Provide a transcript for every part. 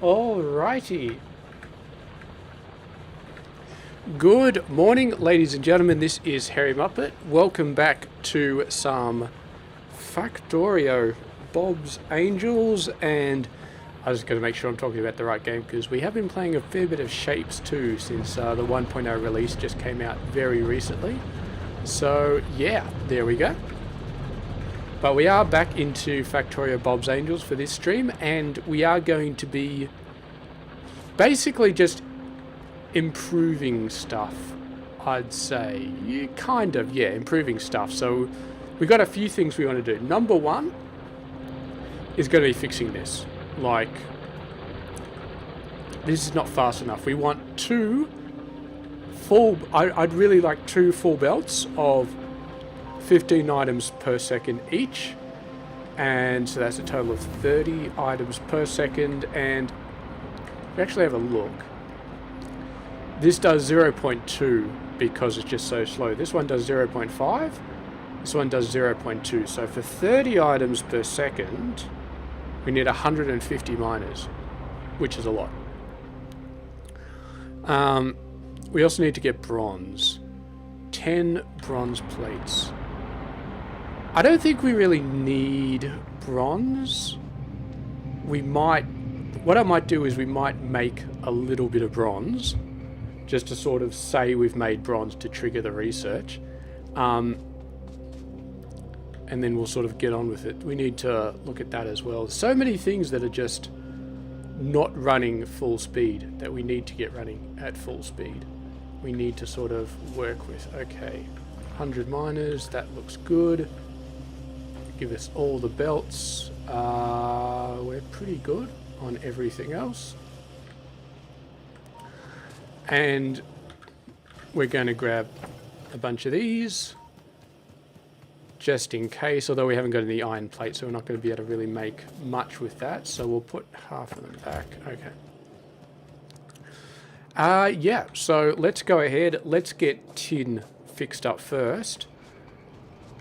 Alrighty. Good morning, ladies and gentlemen. This is Hairymuppet. Welcome back to some Factorio Bob's Angels, and I was going to make sure I'm talking about the right game because we have been playing a fair bit of Shapes too since the 1.0 release just came out very recently. So yeah, there we go. But we are back into Factorio Bob's Angels for this stream, and we are going to be basically just improving stuff, I'd say. Yeah, kind of, yeah, improving stuff. So we've got a few things we want to do. Number one is going to be fixing this. Like, this is not fast enough. We want two full... I'd really like two full belts of 15 items per second each. And so that's a total of 30 items per second. And we actually have a look. This does 0.2 because it's just so slow. This one does 0.5. This one does 0.2. So for 30 items per second, we need 150 miners, which is a lot. We also need to get bronze. 10 bronze plates. I don't think we really need bronze. We might... What I might do is we might make a little bit of bronze, just to sort of say we've made bronze to trigger the research. And then we'll sort of get on with it. We need to look at that as well. So many things that are just not running full speed that we need to get running at full speed. We need to sort of work with. Okay, 100 miners, that looks good. Give us all the belts. We're pretty good on everything else. And we're going to grab a bunch of these just in case, although we haven't got any iron plates, so we're not going to be able to really make much with that. So we'll put half of them back. Okay. Yeah, so let's go ahead. Let's get tin fixed up first.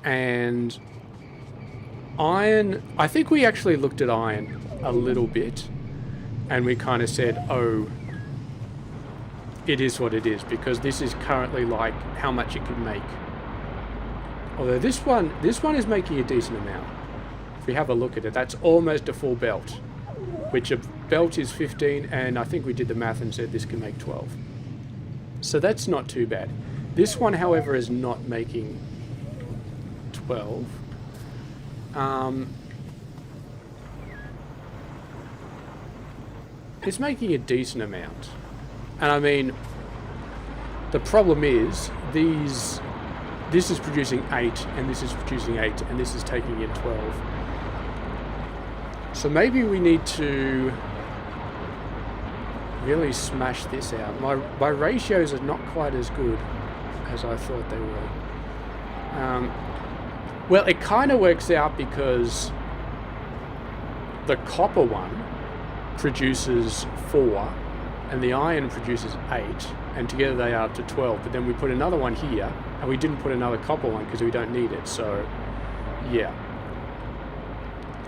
And iron, I think we actually looked at iron a little bit. And we kind of said, oh, it is what it is, because this is currently like how much it can make. Although this one is making a decent amount. If we have a look at it, that's almost a full belt, which a belt is 15, and I think we did the math and said this can make 12. So that's not too bad. This one, however, is not making 12. It's making a decent amount. And I mean, the problem is this is producing 8, and this is producing 8, and this is taking in 12. So maybe we need to really smash this out. My ratios are not quite as good as I thought they were. Well, it kind of works out because the copper one produces 4, and the iron produces 8, and together they are up to 12. But then we put another one here, and we didn't put another copper one because we don't need it. So, yeah,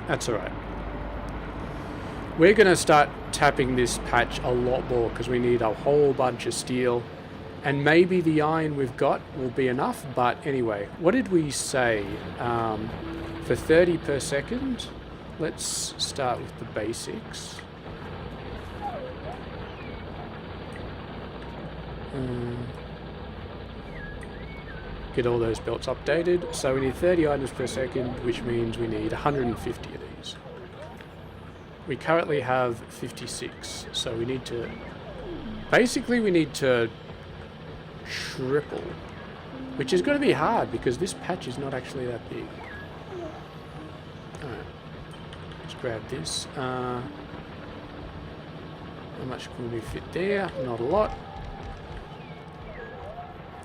that's all right. We're going to start tapping this patch a lot more because we need a whole bunch of steel, and maybe the iron we've got will be enough. But anyway, what did we say? For 30 per second, let's start with the basics. Get all those belts updated. So we need 30 items per second, which means we need 150 of these. We currently have 56, so we need to... Basically, we need to triple, which is going to be hard because this patch is not actually that big. Alright, let's grab this. How much can we fit there? Not a lot.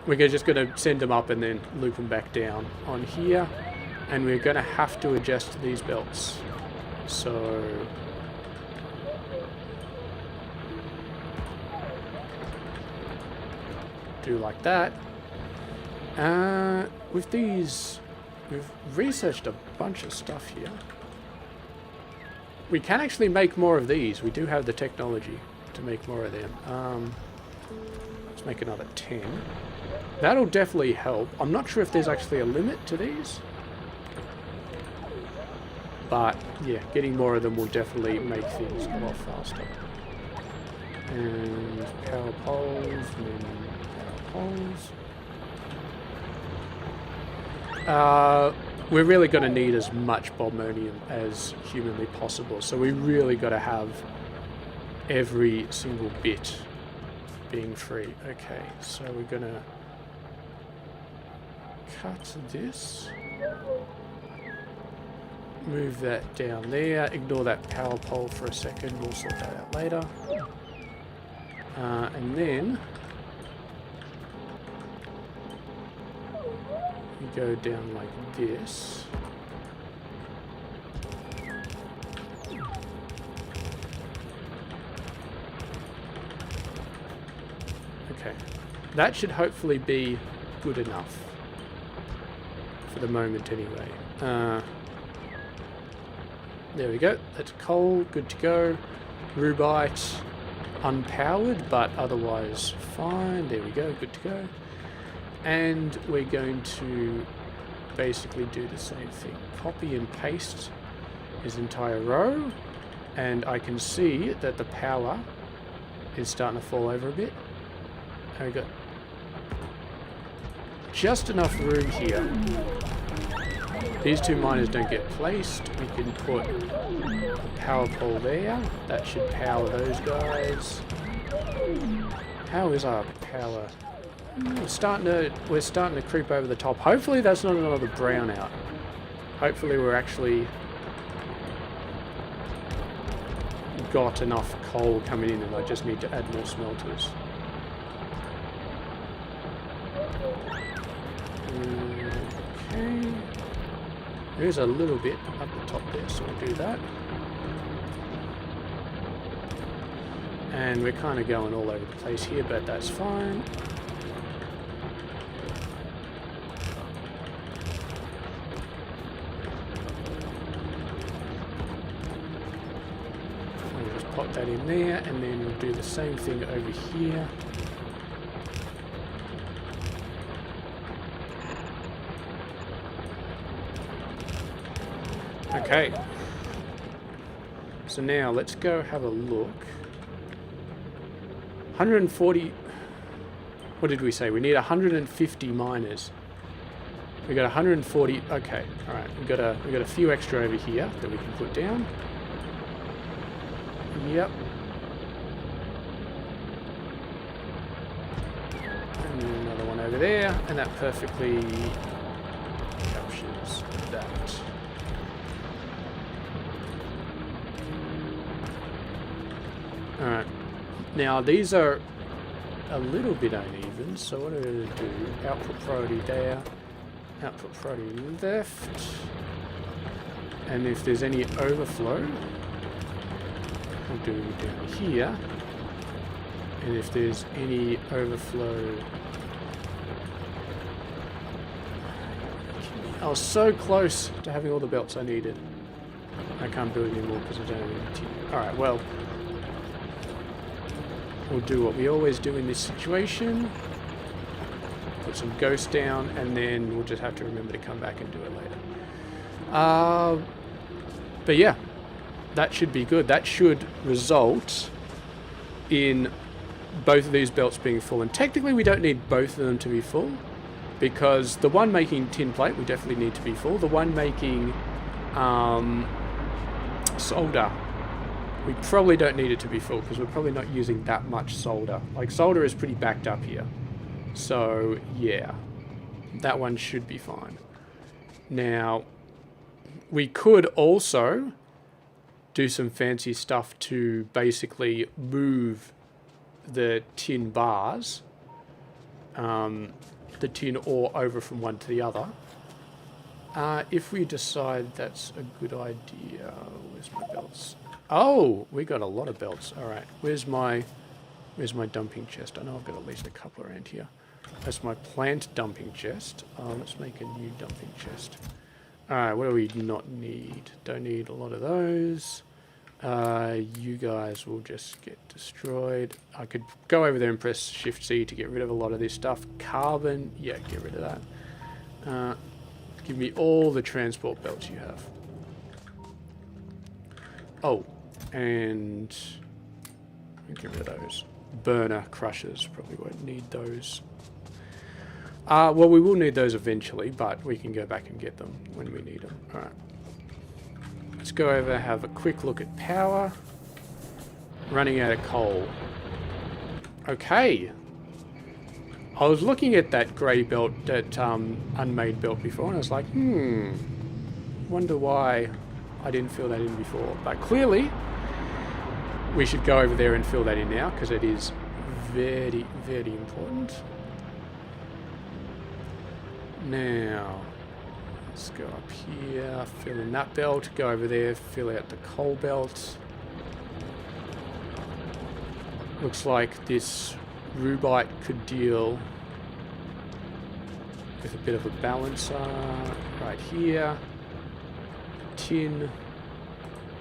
We're just going to send them up and then loop them back down on here. And we're going to have to adjust these belts. So... do like that. With these... We've researched a bunch of stuff here. we can actually make more of these. We do have the technology to make more of them. Let's make another 10. That'll definitely help. I'm not sure if there's actually a limit to these. But, yeah, getting more of them will definitely make things a lot faster. And power poles, and then power poles. We're really going to need as much bobmonium as humanly possible. So we really got to have every single bit being free. Okay, so we're going to cut this. Move that down there. Ignore that power pole for a second. We'll sort that out later. And then you go down like this. Okay. That should hopefully be good enough. For the moment anyway. There we go. That's coal. Good to go. Rubite. Unpowered, but otherwise fine. There we go. Good to go. And we're going to basically do the same thing. Copy and paste his entire row. And I can see that the power is starting to fall over a bit. And we've got just enough room here. These two miners don't get placed. We can put a power pole there. That should power those guys. How is our power? We're starting to creep over the top. Hopefully that's not another brownout. Hopefully we're actually got enough coal coming in and I just need to add more smelters. Okay. There's a little bit up the top there, so we'll do that. And we're kind of going all over the place here, but that's fine. We'll just pop that in there, and then we'll do the same thing over here. Okay, so now let's go have a look. 140, what did we say? We need 150 miners. We got 140, okay, alright, we got a few extra over here that we can put down. Yep. And then another one over there, and that perfectly captures that. Alright, now these are a little bit uneven, so what I'm going to do, output priority there, output priority left, and if there's any overflow, we'll do down here, and if there's any overflow, I was so close to having all the belts I needed. I can't build anymore because I don't have any tin. Alright, well, we'll do what we always do in this situation. Put some ghosts down, and then we'll just have to remember to come back and do it later. But yeah, that should be good. That should result in both of these belts being full. And technically we don't need both of them to be full, because the one making tin plate we definitely need to be full. The one making solder, we probably don't need it to be full because we're probably not using that much solder. Like, solder is pretty backed up here. So, yeah. That one should be fine. Now, we could also do some fancy stuff to basically move the tin bars, the tin ore over from one to the other. If we decide that's a good idea. Where's my belts? Oh, we got a lot of belts. All right, where's my dumping chest? I know I've got at least a couple around here. That's my plant dumping chest. Let's make a new dumping chest. All right, what do we not need? Don't need a lot of those. You guys will just get destroyed. I could go over there and press Shift C to get rid of a lot of this stuff. Carbon, yeah, get rid of that. Give me all the transport belts you have. Oh, and get rid of those. Burner crushers, probably won't need those. Well, we will need those eventually, but we can go back and get them when we need them. Alright. Let's go over and have a quick look at power. Running out of coal. Okay. I was looking at that grey belt, that unmade belt before, and I was like, wonder why I didn't fill that in before. But clearly, we should go over there and fill that in now, because it is very, very important. Now, let's go up here, fill in that belt, go over there, fill out the coal belt. Looks like this rubite could deal with a bit of a balancer right here. Tin.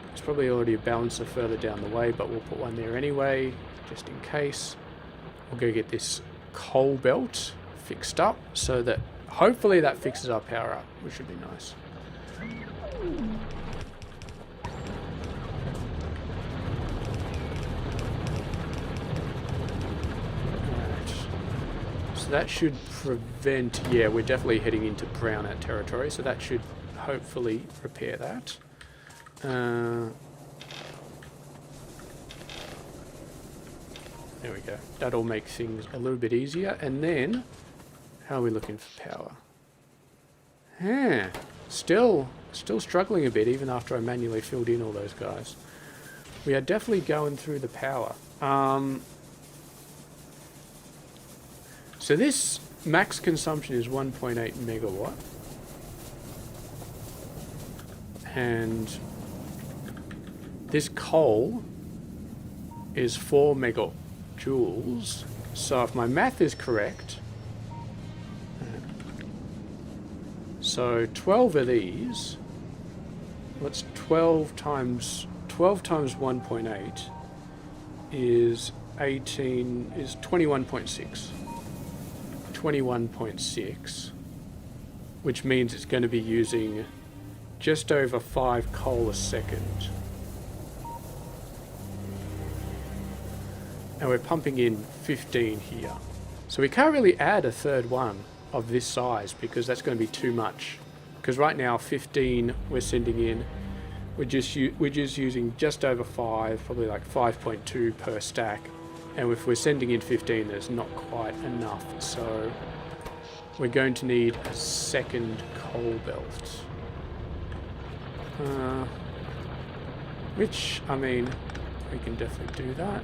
There's probably already a balancer further down the way, but we'll put one there anyway, just in case. We'll go get this coal belt fixed up so that hopefully that fixes our power up, which should be nice. So that should prevent, yeah, we're definitely heading into brownout territory, so that should hopefully repair that. There we go. That'll make things a little bit easier. And then, how are we looking for power? Still struggling a bit, even after I manually filled in all those guys. We are definitely going through the power. So this max consumption is 1.8 megawatt. And this coal is 4 megajoules. So if my math is correct, so 12 of these, what's 12 times 1.8 is 21.6. 21.6, which means it's going to be using just over 5 coal a second. And we're pumping in 15 here. So we can't really add a third one of this size because that's going to be too much. Because right now 15 we're sending in, we're just using just over 5, probably like 5.2 per stack. And if we're sending in 15, there's not quite enough. So we're going to need a second coal belt. Which, I mean, we can definitely do that.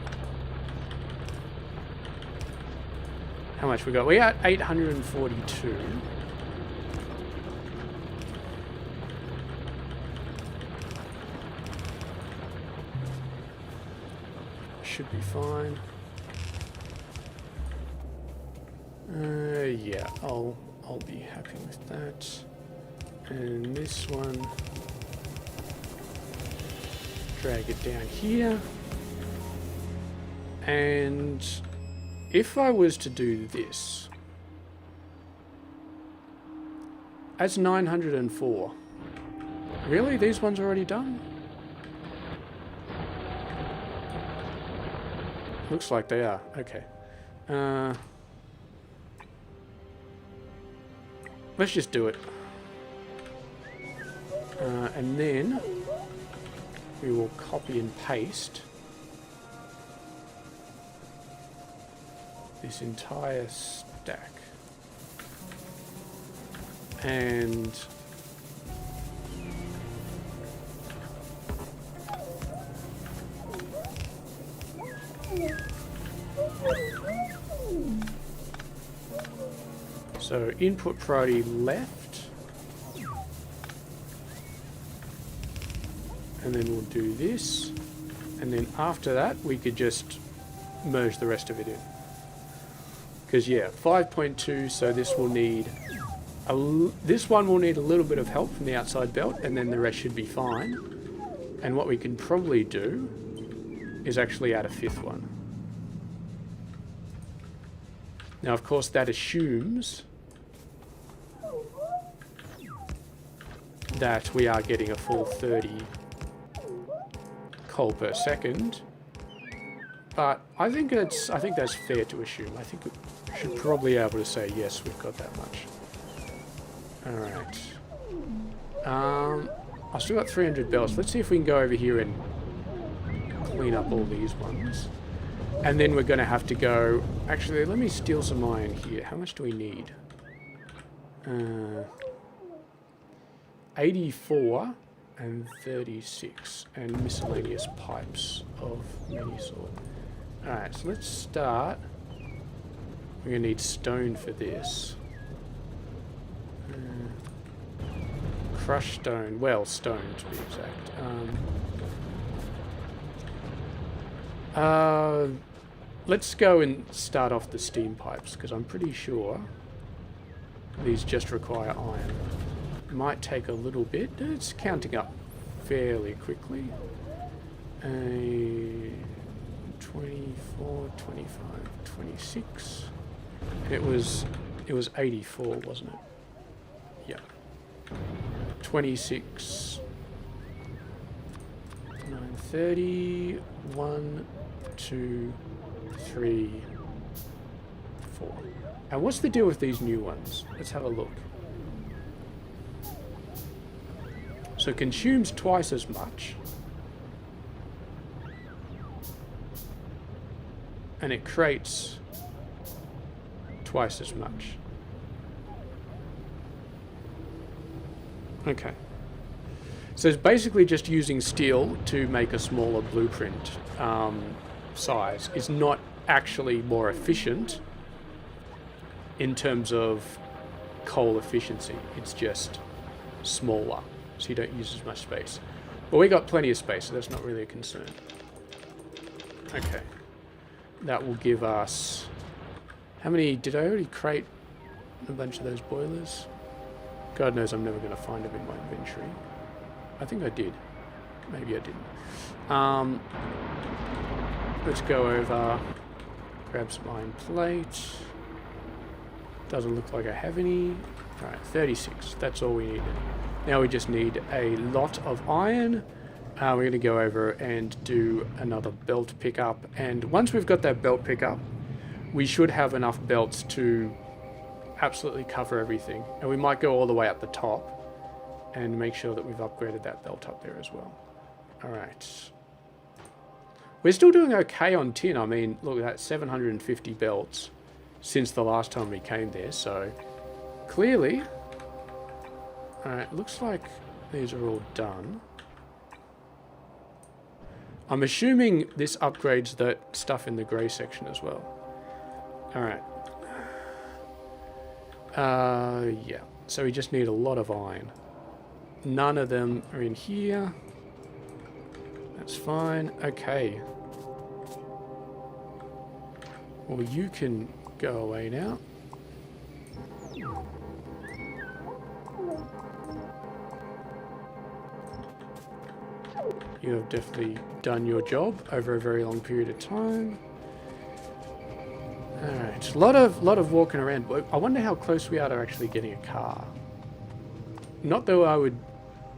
How much we got? We got 842. Should be fine. Yeah, I'll be happy with that. And this one, drag it down here. And if I was to do this, that's 904. Really? These ones are already done? Looks like they are. Okay. Let's just do it. And then we will copy and paste this entire stack. And so input priority left, and then we'll do this, and then after that we could just merge the rest of it in. Because yeah, 5.2, so this will need this one will need a little bit of help from the outside belt, and then the rest should be fine. And what we can probably do is actually add a 5th one. Now, of course, that assumes that we are getting a full 30 coal per second. But I think that's fair to assume. I think we should probably be able to say yes, we've got that much. All right. I've still got 300 belts. Let's see if we can go over here and clean up all these ones. And then we're going to have to go... Actually, let me steal some iron here. How much do we need? 84 and 36. And miscellaneous pipes of many sort. Alright, so let's start. We're going to need stone for this. Crushed stone. Well, stone to be exact. Let's go and start off the steam pipes, because I'm pretty sure these just require iron. Might take a little bit. It's counting up fairly quickly. 24, 25, 26. It was 84, wasn't it? Yeah. 26, 930, 1, 2, 3, 4. And what's the deal with these new ones? Let's have a look. So it consumes twice as much. And it creates twice as much. Okay. So it's basically just using steel to make a smaller blueprint size. It's not actually more efficient in terms of coal efficiency. It's just smaller, so you don't use as much space. But we got plenty of space, so that's not really a concern. Okay. That will give us... How many... Did I already create a bunch of those boilers? God knows I'm never going to find them in my inventory. I think I did. Maybe I didn't. Let's go over, grab some iron plate. Doesn't look like I have any. Alright, 36. That's all we needed. Now we just need a lot of iron. We're going to go over and do another belt pickup. And once we've got that belt pickup, we should have enough belts to absolutely cover everything. And we might go all the way up the top and make sure that we've upgraded that belt up there as well. Alright. We're still doing okay on tin. I mean, look at that, 750 belts since the last time we came there. So, clearly... Alright, looks like these are all done. I'm assuming this upgrades that stuff in the grey section as well. Alright. Yeah. So we just need a lot of iron. None of them are in here. That's fine. Okay. Well, you can go away now. You have definitely done your job over a very long period of time. Alright, a lot of walking around. I wonder how close we are to actually getting a car. Not that I would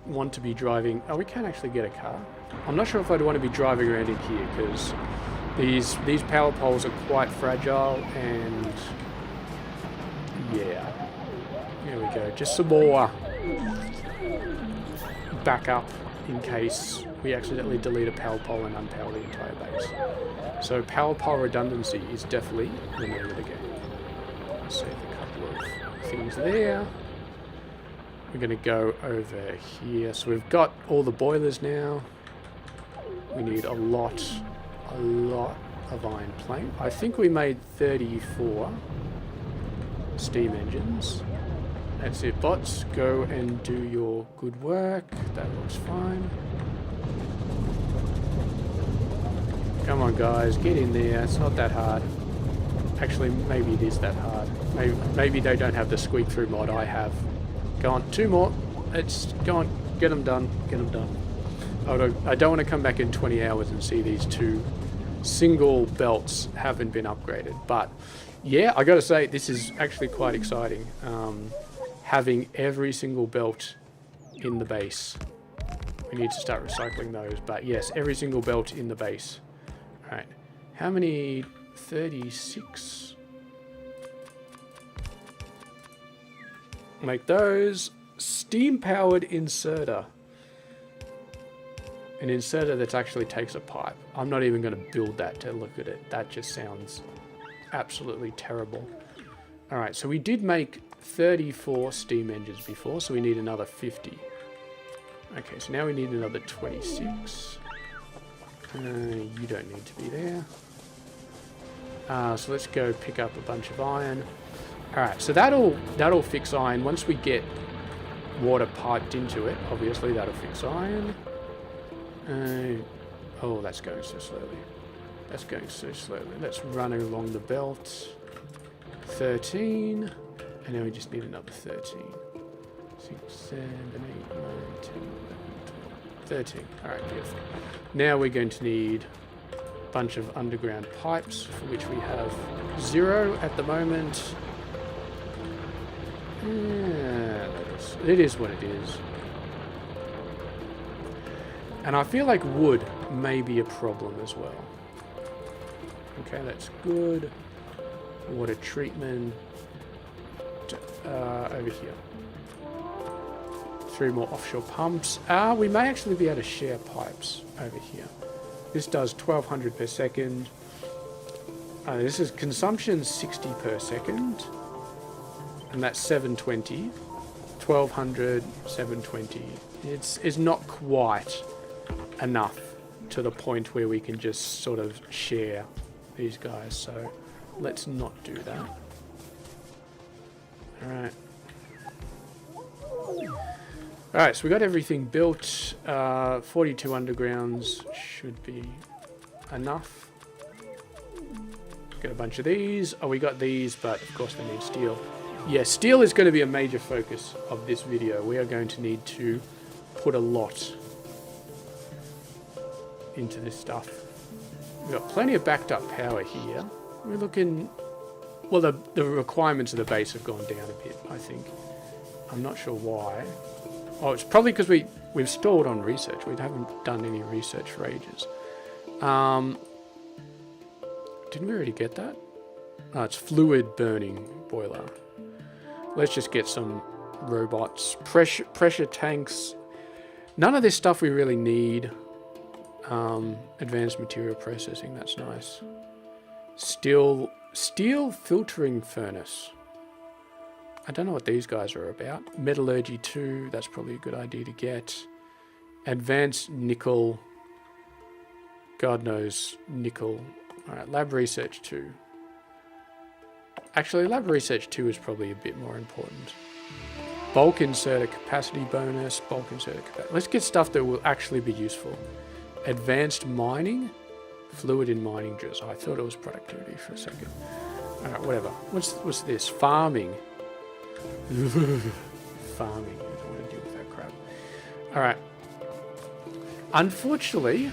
want to be driving... Oh, we can actually get a car. I'm not sure if I'd want to be driving around in here, because these power poles are quite fragile, and... Yeah. There we go. Just some more backup in case we accidentally delete a power pole and unpower the entire base. So power pole redundancy is definitely the name of the game. Let's save a couple of things there. We're going to go over here. So we've got all the boilers now. We need a lot of iron plate. I think we made 34 steam engines. That's it, bots. Go and do your good work. That looks fine. Come on, guys, get in there. It's not that hard. Actually, maybe it is that hard. Maybe they don't have the squeak through mod I have. Go on, 2 more. Let's go on. Get them done. Get them done. I don't want to come back in 20 hours and see these two single belts haven't been upgraded. But yeah, I gotta say, this is actually quite exciting. Having every single belt in the base. We need to start recycling those, but yes, every single belt in the base. All right, how many? 36. Make those. Steam-powered inserter. An inserter that actually takes a pipe. I'm not even going to build that to look at it. That just sounds absolutely terrible. All right, so we did make 34 steam engines before, so we need another 50. Okay, so now we need another 26. You don't need to be there. So let's go pick up a bunch of iron. All right, so that'll fix iron. Once we get water piped into it, obviously that'll fix iron. Oh, that's going so slowly. That's going so slowly. Let's run along the belt. 13. And now we just need another 13. 6, 7, 8, 9, 10, 11, 12, 13. Alright, beautiful. Now we're going to need a bunch of underground pipes, for which we have 0 at the moment. Yeah, it is what it is. And I feel like wood may be a problem as well. Okay, that's good. Water treatment. Over here. 3 more offshore pumps. We may actually be able to share pipes over here. This does 1200 per second. This is consumption 60 per second. And that's 720. 1200, 720. It's not quite enough to the point where we can just sort of share these guys. So let's not do that. Alright. Alright, so we got everything built. 42 undergrounds should be enough. Got a bunch of these. Oh, we got these, but of course they need steel. Yeah, steel is going to be a major focus of this video. We are going to need to put a lot into this stuff. We've got plenty of backed up power here. We're looking... Well, the requirements of the base have gone down a bit, I think. I'm not sure why. Oh, it's probably because we've stalled on research. We haven't done any research for ages. Didn't we already get that? Oh, it's fluid burning boiler. Let's just get some robots. Pressure tanks. None of this stuff we really need. Advanced material processing, that's nice. Steel filtering furnace. I don't know what these guys are about. Metallurgy 2, that's probably a good idea to get. Advanced nickel. God knows nickel. Alright, lab research 2. Actually, lab research 2 is probably a bit more important. Bulk inserter capacity bonus. Bulk inserter capacity. Let's get stuff that will actually be useful. Advanced mining. Fluid in mining drills. Oh, I thought it was productivity for a second. Alright, whatever. What's this? Farming. Farming. I don't want to deal with that crap. Alright. Unfortunately,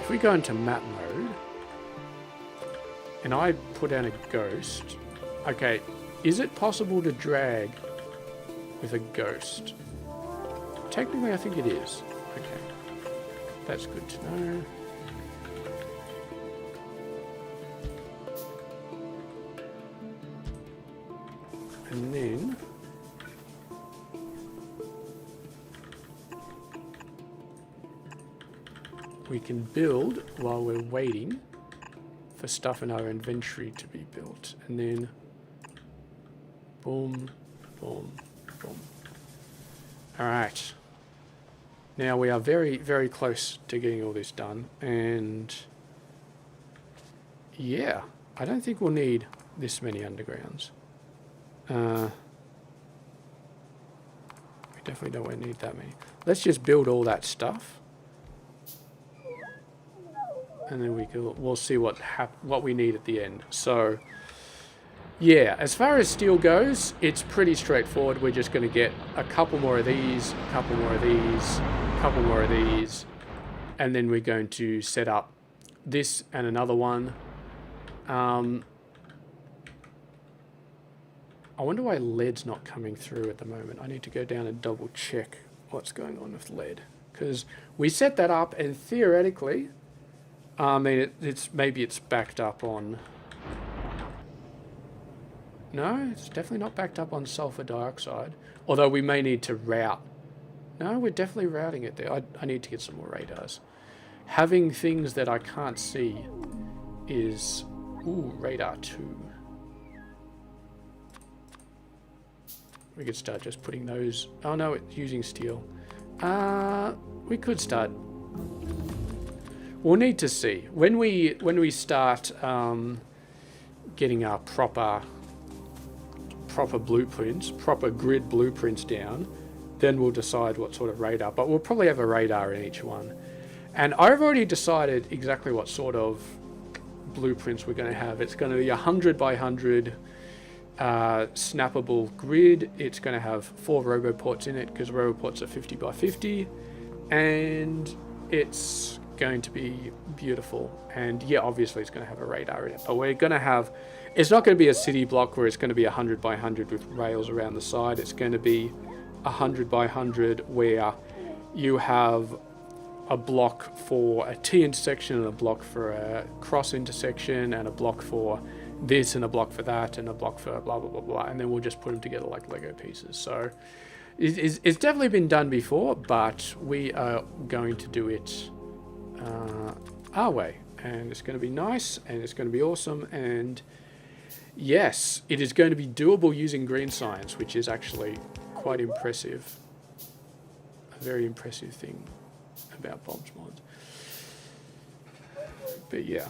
if we go into map mode and I put down a ghost. Okay, is it possible to drag with a ghost? Technically, I think it is. Okay. That's good to know. And then we can build while we're waiting for stuff in our inventory to be built. And then boom, boom, boom. All right. Now we are very, very close to getting all this done. And yeah, I don't think we'll need this many undergrounds. We definitely don't need that many. Let's just build all that stuff, and then we'll see what we need at the end. So yeah, as far as steel goes, it's pretty straightforward. We're just going to get a couple more of these, a couple more of these, a couple more of these, And then we're going to set up this and another one. I wonder why lead's not coming through at the moment. I need to go down and double check what's going on with lead. Because we set that up and theoretically, I mean, maybe it's backed up on... No, it's definitely not backed up on sulfur dioxide. Although we may need to route. No, we're definitely routing it there. I need to get some more radars. Having things that I can't see is... Ooh, radar 2. We could start just putting those... Oh no, it's using steel. We could start... We'll need to see. When we start getting our proper blueprints, proper grid blueprints down, then we'll decide what sort of radar. But we'll probably have a radar in each one. And I've already decided exactly what sort of blueprints we're going to have. It's going to be 100 by 100 snappable grid. It's going to have 4 roboports in it because roboports are 50 by 50. And it's going to be beautiful. And yeah, obviously it's going to have a radar in it. But we're going to have... It's not going to be a city block where it's going to be 100 by 100 with rails around the side. It's going to be 100 by 100 where you have a block for a T intersection and a block for a cross intersection and a block for this and a block for that and a block for blah blah blah blah, and then we'll just put them together like Lego pieces. So it's definitely been done before, but we are going to do it our way, and it's going to be nice and it's going to be awesome. And yes, it is going to be doable using green science, which is actually quite impressive. A very impressive thing about Bob's Mods. But yeah.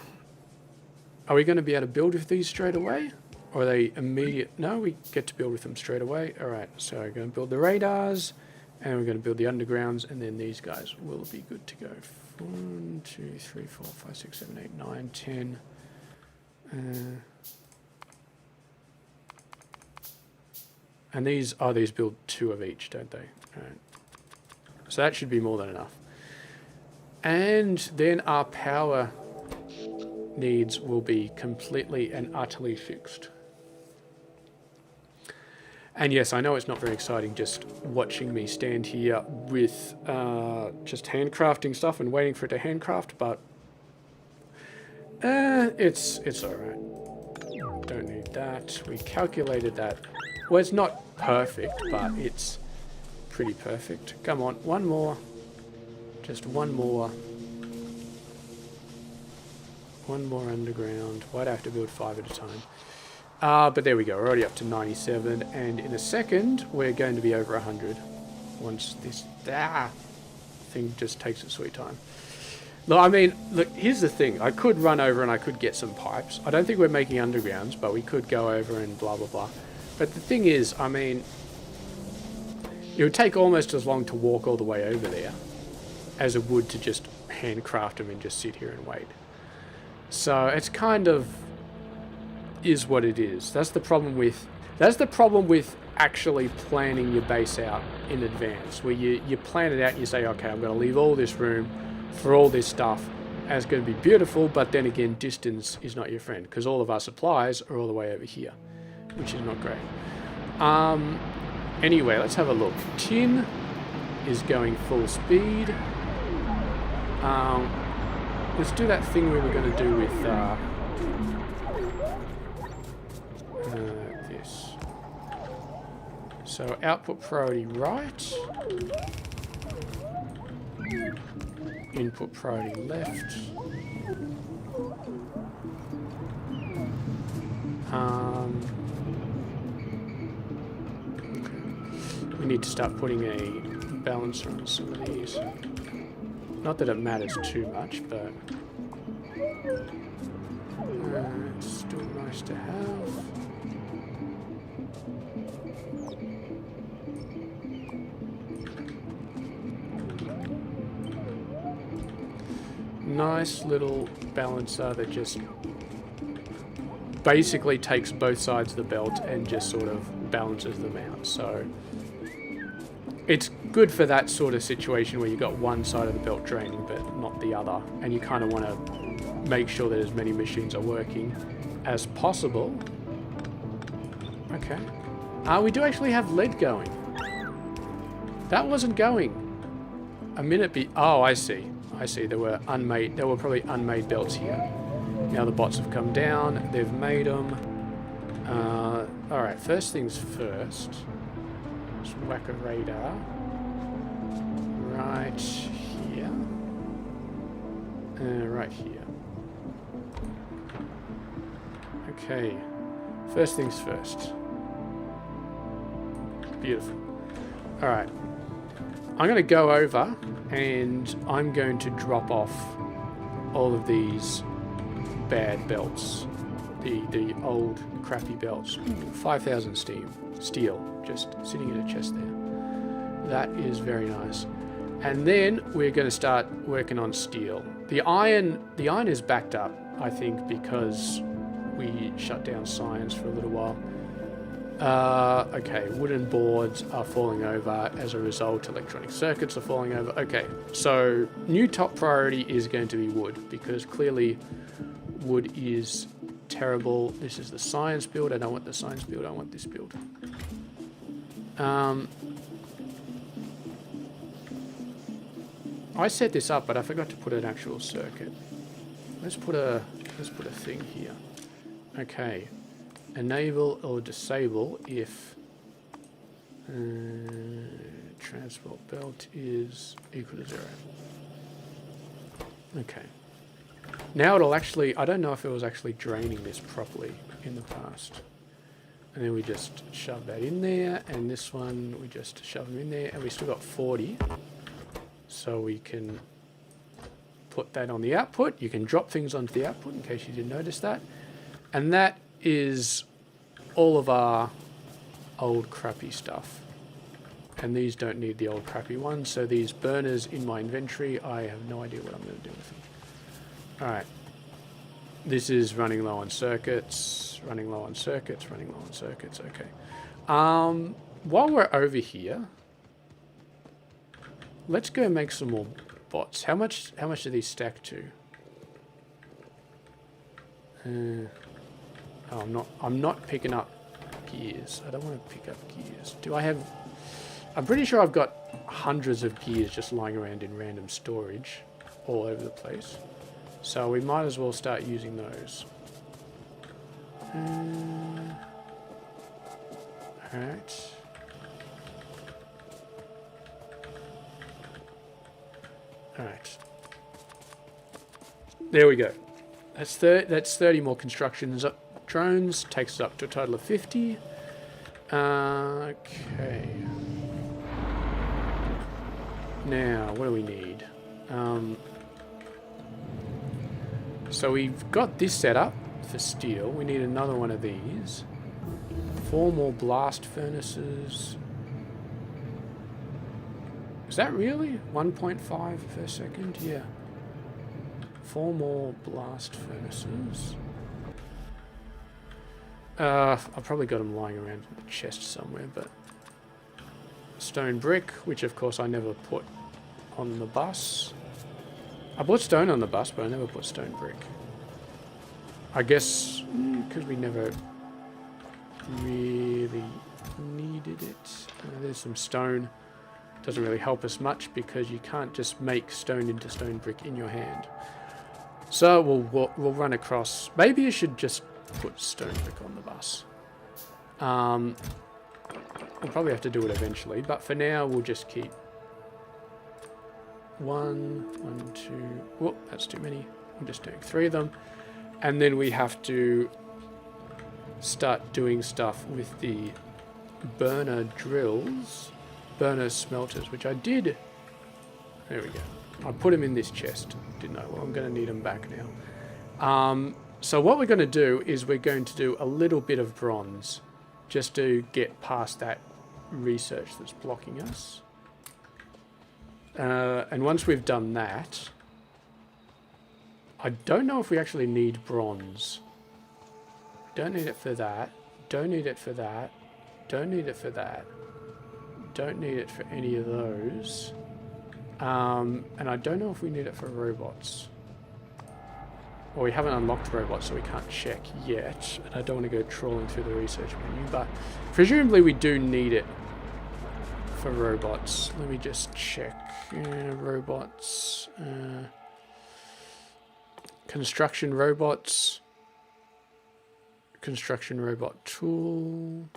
Are we going to be able to build with these straight away? Or are they immediate? No, we get to build with them straight away. Alright, so we're going to build the radars, and we're going to build the undergrounds, and then these guys will be good to go. 1, 2, 3, 4, 5, 6, 7, 8, 9, 10. And these build 2 of each, don't they? Alright. So that should be more than enough. And then our power needs will be completely and utterly fixed. And yes, I know it's not very exciting just watching me stand here with just handcrafting stuff and waiting for it to handcraft, but it's alright. Don't need that. We calculated that. Well, it's not perfect, but it's pretty perfect. Come on, one more. Just one more. One more underground. Why'd I have to build 5 at a time? But there we go. We're already up to 97. And in a second, we're going to be over 100. Once this thing just takes its sweet time. No, I mean, look, here's the thing. I could run over and I could get some pipes. I don't think we're making undergrounds, but we could go over and blah, blah, blah. But the thing is, I mean, it would take almost as long to walk all the way over there as it would to just handcraft them and just sit here and wait. So it's kind of is what it is. That's the problem with actually planning your base out in advance, where you plan it out and you say, okay, I'm going to leave all this room for all this stuff, and it's going to be beautiful, but then again, distance is not your friend, because all of our supplies are all the way over here, which is not great. Anyway, let's have a look. Tin is going full speed. Let's do that thing we were going to do with this. So output priority right. Input priority left. Okay. We need to start putting a balancer on some of these. Not that it matters too much, but it's still nice to have. Nice little balancer that just basically takes both sides of the belt and just sort of balances them out. So It's good for that sort of situation where you've got one side of the belt draining but not the other, and you kind of want to make sure that as many machines are working as possible. Okay. We do actually have lead going. That wasn't going a minute oh, I see. I see. There were probably unmade belts here. Now the bots have come down. They've made them. Alright, first things first. Just whack a radar. Right here. Right here. Okay. First things first. Beautiful. Alright. I'm going to go over and I'm going to drop off all of these bad belts. The old crappy belts. 5,000 steel just sitting in a chest there. That is very nice. And then we're going to start working on steel. The iron is backed up, I think, because we shut down science for a little while. Okay, wooden boards are falling over as a result. Electronic circuits are falling over. Okay, so new top priority is going to be wood, because clearly wood is terrible. This is the science build. I don't want the science build. I want this build. I set this up, but I forgot to put an actual circuit. Let's put a thing here. Okay. Enable or disable if transport belt is equal to 0. Okay. Now it'll actually, I don't know if it was actually draining this properly in the past. And then we just shove that in there, and this one we just shove them in there, and we still got 40. So we can put that on the output. You can drop things onto the output in case you didn't notice that. And that is all of our old crappy stuff. And these don't need the old crappy ones. So these burners in my inventory, I have no idea what I'm going to do with them. Alright. This is running low on circuits, running low on circuits, running low on circuits. Okay. While we're over here, let's go make some more bots. How much do these stack to? Oh, I'm not picking up gears. I don't want to pick up gears. Do I have... I'm pretty sure I've got hundreds of gears just lying around in random storage all over the place. So we might as well start using those. Alright. Alright. There we go. That's 30 more constructions. Drones takes us up to a total of 50. Okay. Now, what do we need? So we've got this set up for steel. We need another one of these. 4 more blast furnaces. Is that really 1.5 per second? Yeah. 4 more blast furnaces. I've probably got them lying around in the chest somewhere, but... Stone brick, which of course I never put on the bus. I put stone on the bus, but I never put stone brick. I guess because we never really needed it. There's some stone. Doesn't really help us much because you can't just make stone into stone brick in your hand. So we'll run across. Maybe I should just put stone brick on the bus. We'll probably have to do it eventually, but for now we'll just keep 1, 2. Whoop, that's too many. I'm just doing 3 of them, and then we have to start doing stuff with the burner drills, burner smelters, which I did. There we go. I put them in this chest. Didn't know. Well, I'm going to need them back now. So what we're going to do is we're going to do a little bit of bronze just to get past that research that's blocking us. And once we've done that, I don't know if we actually need bronze. Don't need it for that. Don't need it for that. Don't need it for that. don't need it for any of those. And I don't know if we need it for robots. Well, we haven't unlocked robots, so we can't check yet. And I don't want to go trawling through the research menu, but presumably we do need it for robots. Let me just check. Robots. Construction robots. Construction robot tool.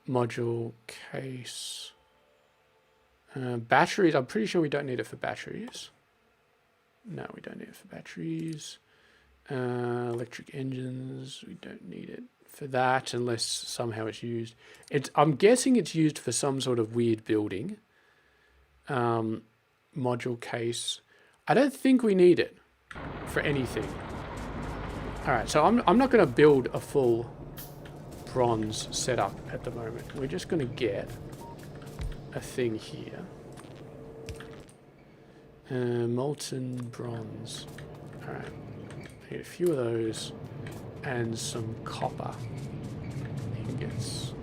Module case. Batteries. I'm pretty sure we don't need it for batteries. No, we don't need it for batteries. Electric engines. We don't need it for that unless somehow it's used. I'm guessing it's used for some sort of weird building. Module case. I don't think we need it for anything. Alright, so I'm not going to build a full bronze setup at the moment. We're just going to get a thing here. Molten bronze. Alright. Need a few of those. And some copper ingots.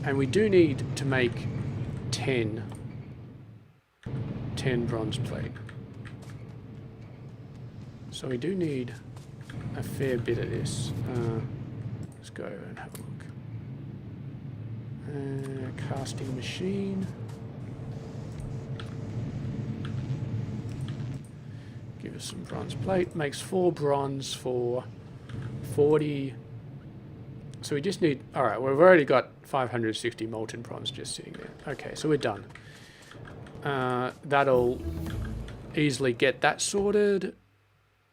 And we do need to make 10 bronze plate. So we do need a fair bit of this. Let's go and have a look. Casting machine. Give us some bronze plate. Makes 4 bronze for 40. So we just need... Alright, we've already got 560 molten bronze just sitting there. Okay, so we're done. That'll easily get that sorted.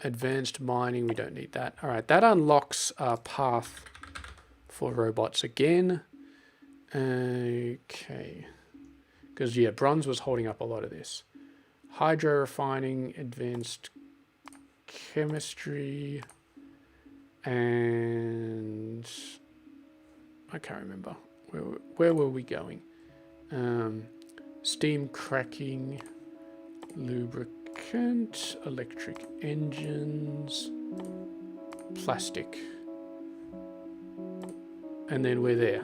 Advanced mining, we don't need that. Alright, that unlocks a path for robots again. Okay. Because, yeah, bronze was holding up a lot of this. Hydro refining, advanced chemistry, and I can't remember. Where were we going? Steam cracking, lubricant, electric engines, plastic. And then we're there.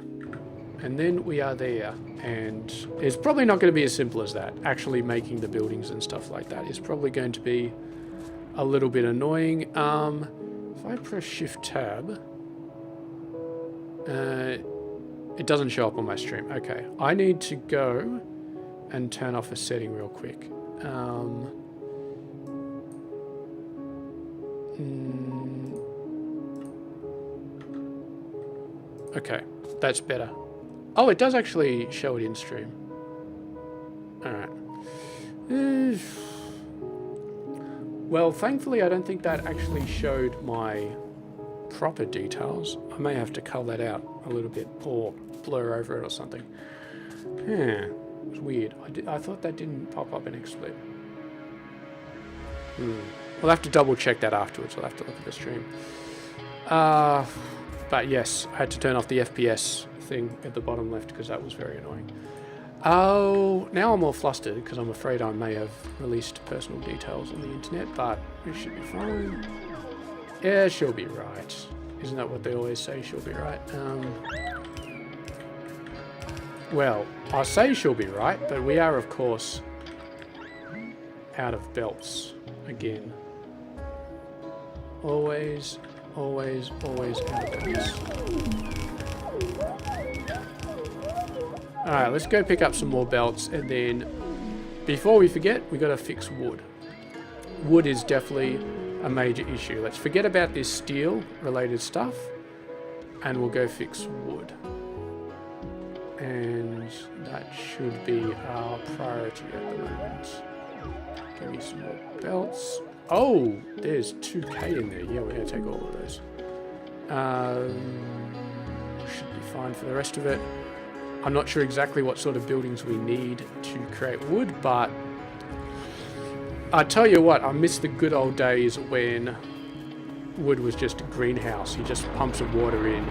And then we are there. And it's probably not going to be as simple as that. Actually making the buildings and stuff like that is probably going to be a little bit annoying. If I press Shift Tab, it doesn't show up on my stream. Okay, I need to go and turn off a setting real quick. Okay, that's better. Oh, it does actually show it in stream. Alright. Well, thankfully I don't think that actually showed my proper details. I may have to cull that out a little bit or blur over it or something. Yeah, it's weird. I thought that didn't pop up in XSplit. We'll have to double check that afterwards. We'll have to look at the stream. But yes, I had to turn off the FPS thing at the bottom left because that was very annoying. Oh, now I'm all flustered because I'm afraid I may have released personal details on the internet, but it should be fine. Yeah, she'll be right. Isn't that what they always say? She'll be right. Well, I'll say she'll be right, but we are, of course, out of belts again. Always, always, always out of belts. Alright, let's go pick up some more belts, and then, before we forget, we got to fix wood. Wood is definitely a major issue. Let's forget about this steel-related stuff, and we'll go fix wood. And that should be our priority at the moment. Give me some more belts. Oh, there's 2k in there. Yeah, we're going to take all of those. Should be fine for the rest of it. I'm not sure exactly what sort of buildings we need to create wood, but I tell you what, I miss the good old days when wood was just a greenhouse. You just pump some water in,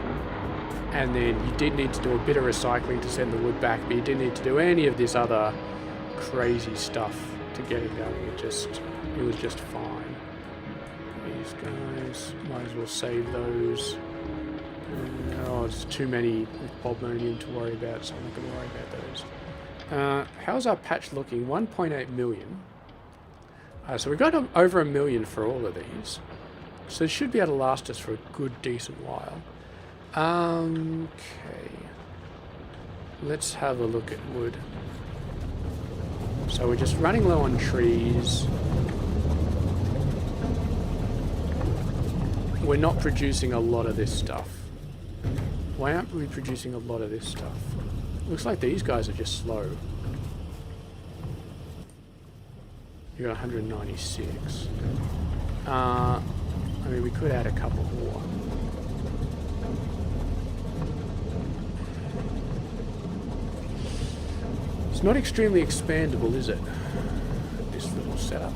and then you did need to do a bit of recycling to send the wood back, but you didn't need to do any of this other crazy stuff to get it going. It was just fine. These guys, might as well save those. Oh, it's too many with Bobonium to worry about, so I'm not going to worry about those. How's our patch looking? 1.8 million. So we've got over 1 million for all of these. So it should be able to last us for a good, decent while. Okay. Let's have a look at wood. So we're just running low on trees. We're not producing a lot of this stuff. Why aren't we producing a lot of this stuff? Looks like these guys are just slow. You got 196. I mean, we could add a couple more. It's not extremely expandable, is it? This little setup.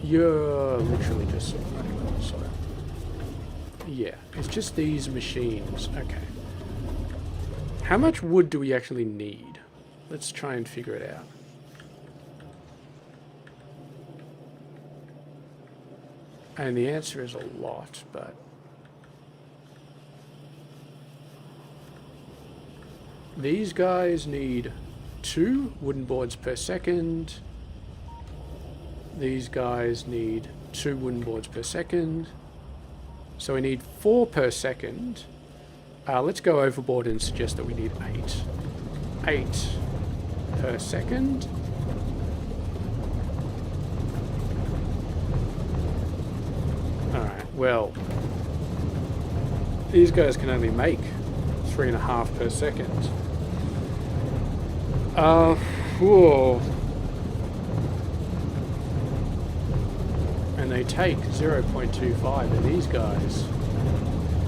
You're literally just running on, so... Yeah, it's just these machines. Okay. How much wood do we actually need? Let's try and figure it out. And the answer is a lot, but... These guys need 2 wooden boards per second. These guys need 2 wooden boards per second. So we need 4 per second. Let's go overboard and suggest that we need 8. 8 per second. Alright, well, these guys can only make 3.5 per second. Whoa. And they take 0.25 of these guys.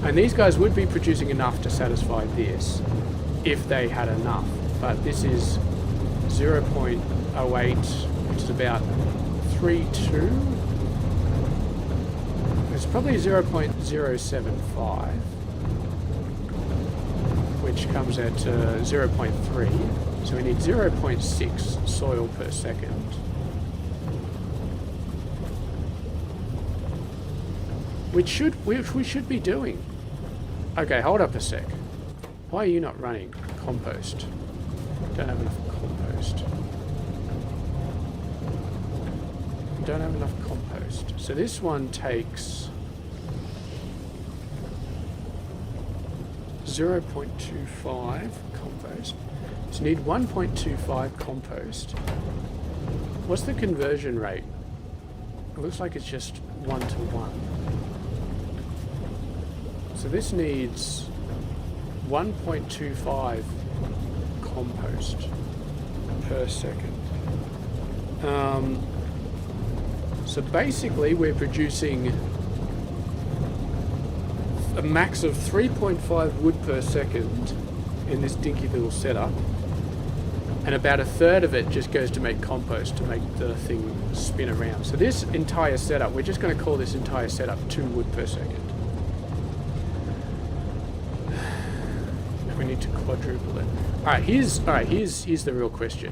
And these guys would be producing enough to satisfy this if they had enough. But this is 0.08, which is about 3.2. It's probably 0.075, which comes at 0.3. So we need 0.6 soil per second. Which we should be doing. Okay, hold up a sec. Why are you not running compost? Don't have enough compost. Don't have enough compost. So this one takes 0.25 compost. So you need 1.25 compost. What's the conversion rate? It looks like it's just 1 to 1. So this needs 1.25 compost per second. So basically we're producing a max of 3.5 wood per second in this dinky little setup, and about 1/3 of it just goes to make compost, to make the thing spin around. So this entire setup, we're just going to call this entire setup 2 wood per second. We need to quadruple it. Alright, here's the real question.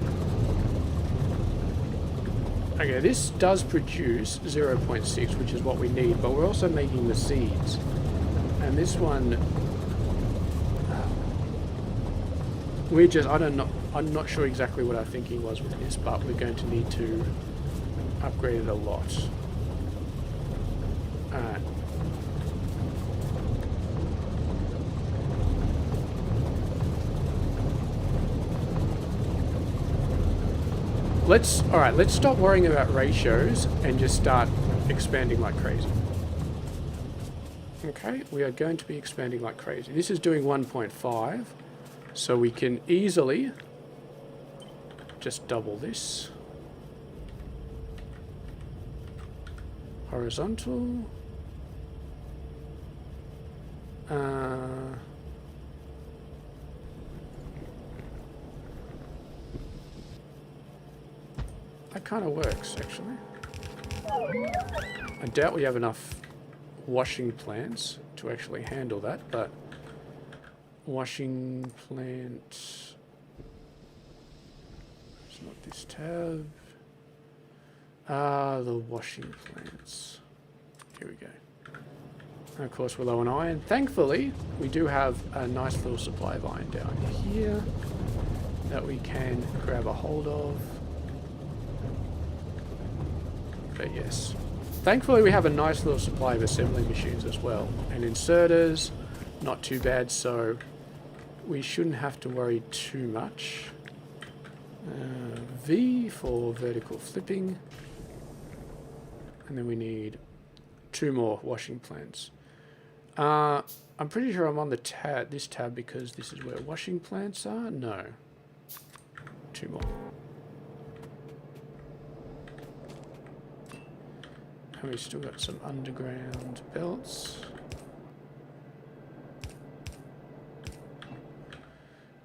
Okay, this does produce 0.6, which is what we need, but we're also making the seeds. And this one, I'm not sure exactly what our thinking was with this, but we're going to need to upgrade it a lot. Alright. Let's stop worrying about ratios and just start expanding like crazy. Okay, we are going to be expanding like crazy. This is doing 1.5, so we can easily just double this. Horizontal. That kind of works, actually. I doubt we have enough washing plants to actually handle that, but washing plant, it's not this tab. The washing plants. Here we go. And of course, we're low on iron. Thankfully, we do have a nice little supply of iron down here that we can grab a hold of. But yes. Thankfully, we have a nice little supply of assembly machines as well. And inserters, not too bad, so we shouldn't have to worry too much. V for vertical flipping. And then we need 2 more washing plants. I'm pretty sure I'm on the this tab because this is where washing plants are. No. 2 more. And we've still got some underground belts.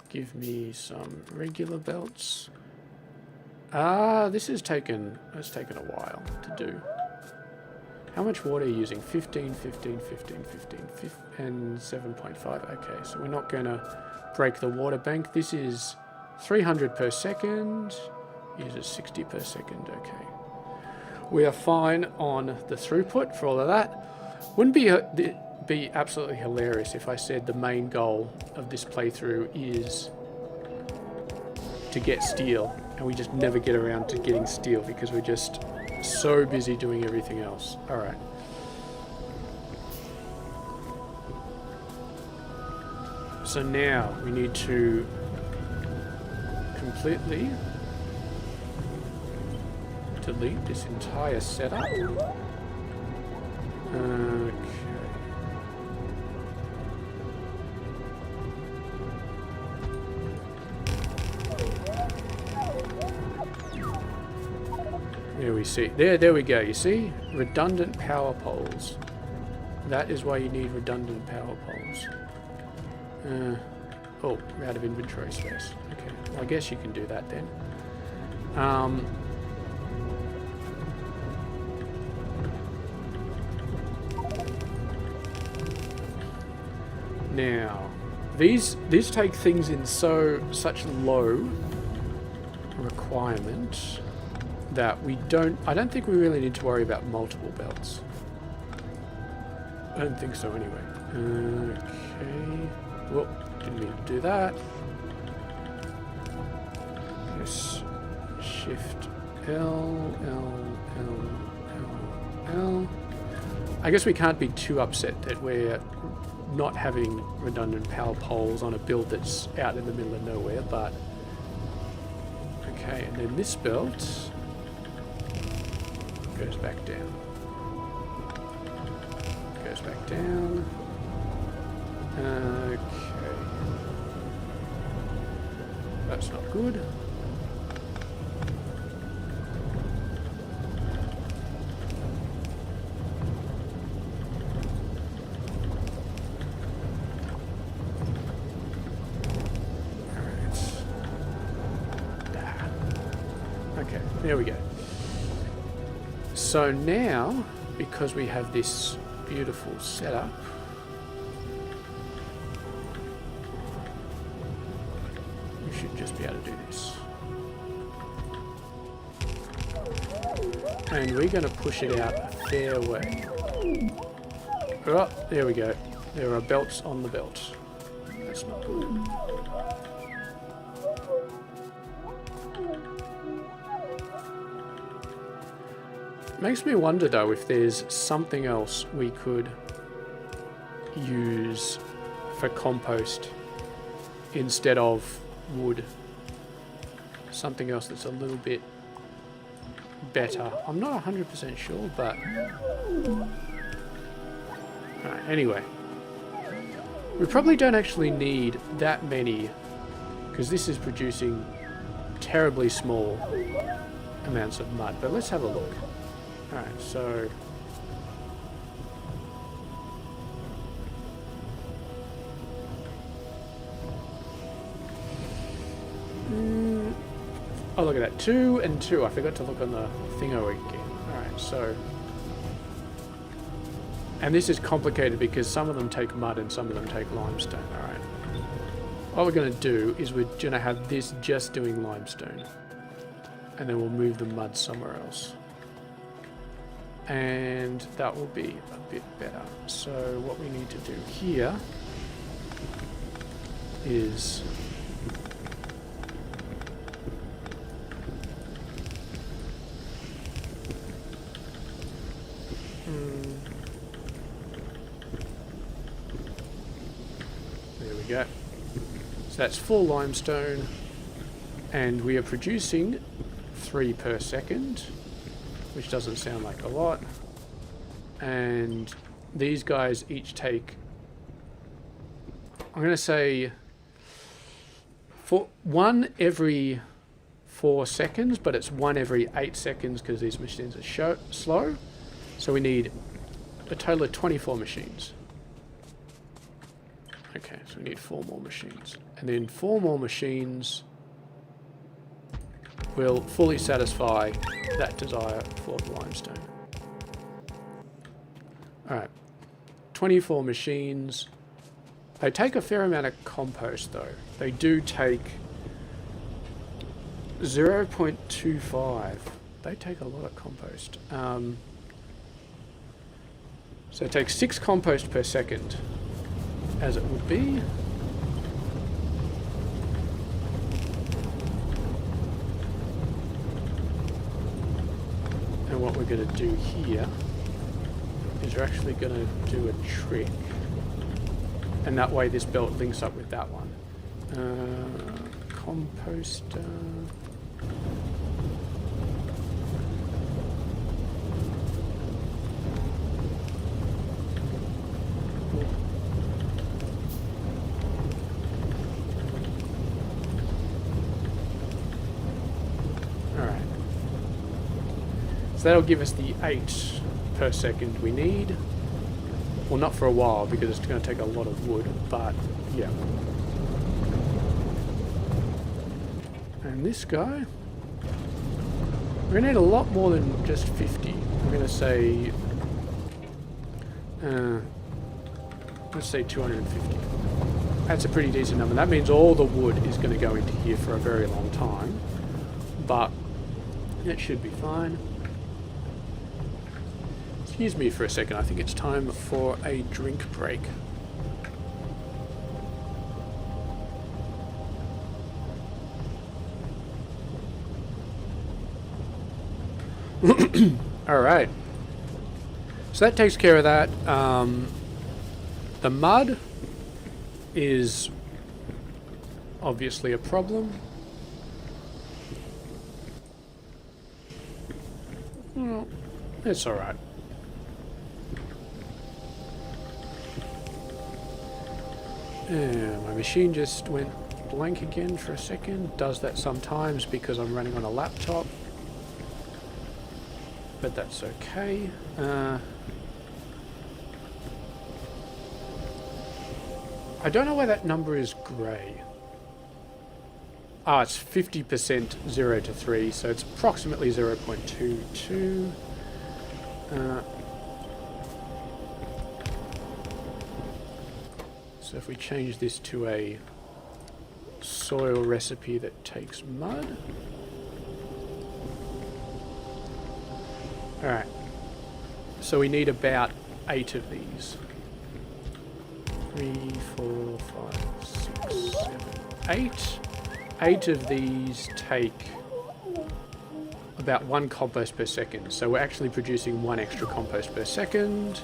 Give me some regular belts. This has taken a while to do. How much water are you using? 15, 15, 15, 15, and 7.5. Okay, so we're not going to break the water bank. This is 300 per second. Uses 60 per second. Okay. We are fine on the throughput for all of that. Wouldn't be absolutely hilarious if I said the main goal of this playthrough is to get steel, and we just never get around to getting steel because we're just so busy doing everything else. Alright. So now we need to completely delete this entire setup. Okay. There we see. There we go. You see? Redundant power poles. That is why you need redundant power poles. Oh, we're out of inventory space. Okay. Well, I guess you can do that then. Now, these take things in such low requirement that I don't think we really need to worry about multiple belts. I don't think so anyway. Okay. Whoop, didn't mean to do that. Yes. Shift L, L, L, L, L. I guess we can't be too upset that we're not having redundant power poles on a build that's out in the middle of nowhere, but okay, and then this belt goes back down. Goes back down. Okay. That's not good. Okay, there we go. So now, because we have this beautiful setup, we should just be able to do this. And we're going to push it out a fair way. Oh, there we go. There are belts on the belt. That's not good. Makes me wonder though if there's something else we could use for compost instead of wood. Something else that's a little bit better. I'm not 100% sure, but alright, anyway. We probably don't actually need that many because this is producing terribly small amounts of mud, but let's have a look. Alright, so oh, look at that. 2 and 2. I forgot to look on the thingo again. Alright, so and this is complicated because some of them take mud and some of them take limestone. Alright. What we're going to do is we're going to have this just doing limestone. And then we'll move the mud somewhere else. and that will be a bit better. So what we need to do here is there we go. So that's full limestone, and we are producing 3 per second, which doesn't sound like a lot. And these guys each take, I'm going to say, one every 4 seconds, but it's one every 8 seconds because these machines are slow. So we need a total of 24 machines. Okay, so we need 4 more machines. And then 4 more machines will fully satisfy that desire for the limestone. Alright, 24 machines. They take a fair amount of compost though. They do take 0.25. They take a lot of compost. So it takes 6 compost per second, as it would be. And what we're going to do here is we're actually going to do a trick. And that way this belt links up with that one. Composter. Alright. So that'll give us the 8 per second we need. Well, not for a while because it's going to take a lot of wood, but yeah. And this guy, we're going to need a lot more than just 50. I'm going to say, let's say 250. That's a pretty decent number. That means all the wood is going to go into here for a very long time, but it should be fine. Excuse me for a second, I think it's time for a drink break. Alright. So that takes care of that. The mud is obviously a problem. Well, it's alright. My machine just went blank again for a second. Does that sometimes because I'm running on a laptop. But that's okay. I don't know why that number is grey. Ah, it's 50% 0 to 3, so it's approximately 0.22. So if we change this to a soil recipe that takes mud. Alright. So we need about 8 of these. 3, 4, 5, 6, 7, 8. 8 of these take about 1 compost per second. So we're actually producing 1 extra compost per second,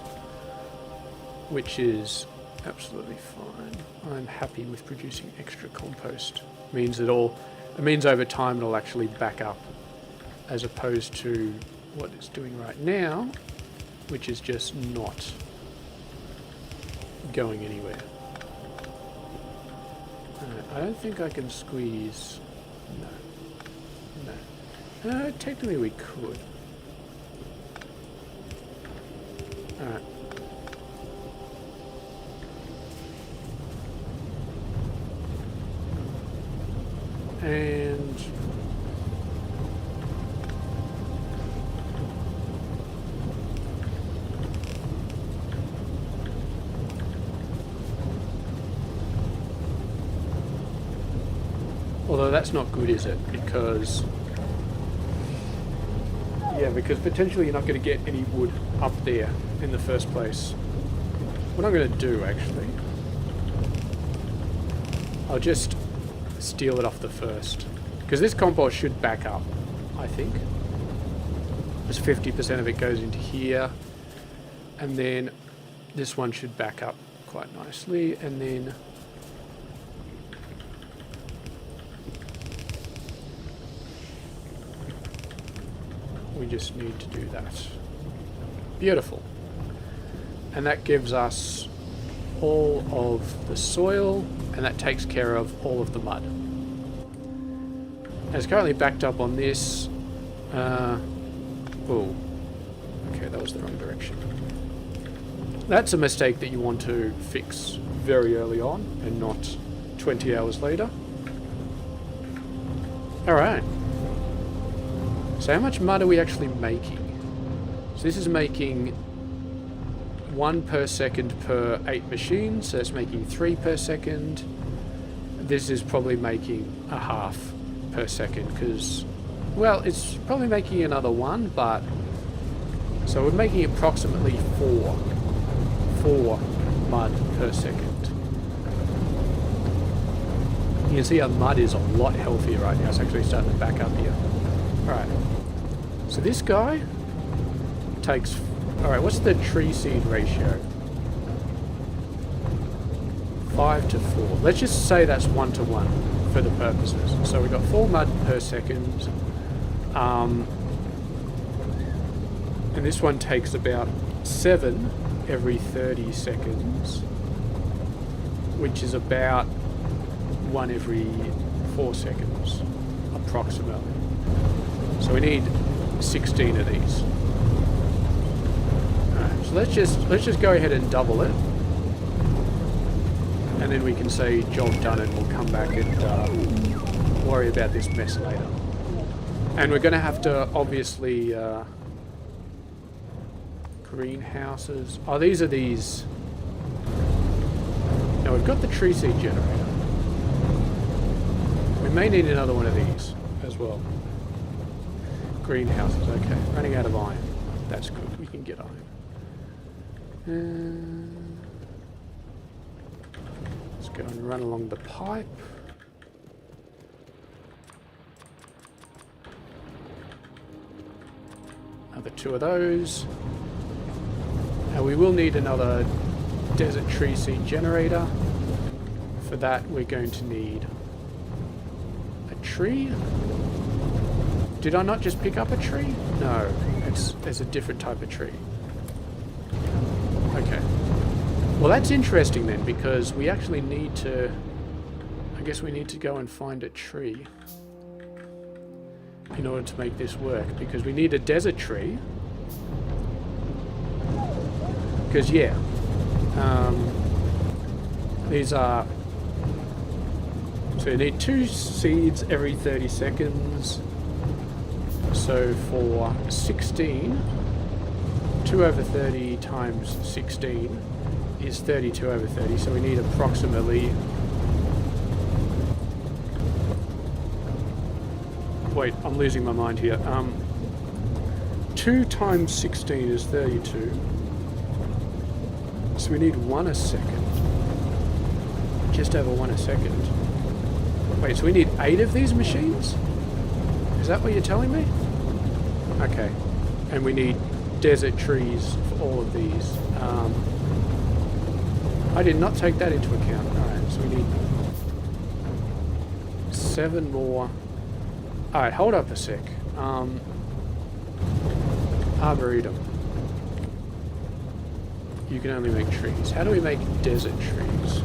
which is absolutely fine. I'm happy with producing extra compost. It means over time it'll actually back up, as opposed to what it's doing right now, which is just not going anywhere. I don't think I can squeeze. No. Technically we could. Alright. And although that's not good, is it? Because Yeah, because potentially you're not going to get any wood up there in the first place. What I'm going to do, actually, I'll just steal it off the first. Because this compost should back up, I think. Just 50% of it goes into here. And then this one should back up quite nicely. And then we just need to do that. Beautiful. And that gives us all of the soil, and that takes care of all of the mud. And it's currently backed up on this. Oh, okay, that was the wrong direction. That's a mistake that you want to fix very early on and not 20 hours later. Alright. So how much mud are we actually making? So this is making 1 per second per 8 machines, so it's making 3 per second. This is probably making a half per second because, well, it's probably making another 1, but so we're making approximately 4 mud per second. You can see our mud is a lot healthier right now. It's actually starting to back up here. Alright, so this guy takes, alright, what's the tree seed ratio? 5 to 4. Let's just say that's 1 to 1 for the purposes. So we've got 4 mud per second. And this one takes about 7 every 30 seconds, which is about 1 every 4 seconds, approximately. So we need 16 of these. Alright, so let's just go ahead and double it. And then we can say job done and we'll come back and worry about this mess later. And we're going to have to obviously greenhouses. Oh, these are these. Now we've got the tree seed generator. We may need another one of these as well. Greenhouses, okay. Running out of iron. That's good. We can get iron. Let's go and run along the pipe. Another 2 of those. Now we will need another desert tree seed generator. For that we're going to need a tree. Did I not just pick up a tree? No, there's a different type of tree. Okay. Well, that's interesting then, because we actually need to, I guess we need to go and find a tree in order to make this work, because we need a desert tree. Because, yeah, these are, so you need 2 seeds every 30 seconds. So for 16, 2 over 30 times 16 is 32 over 30. So we need approximately, wait, I'm losing my mind here. 2 times 16 is 32. So we need 1 a second. Just over 1 a second. Wait, so we need 8 of these machines? Is that what you're telling me? Okay. And we need desert trees for all of these. I did not take that into account. Alright, so we need 7 more. Alright, hold up a sec. Arboretum. You can only make trees. How do we make desert trees?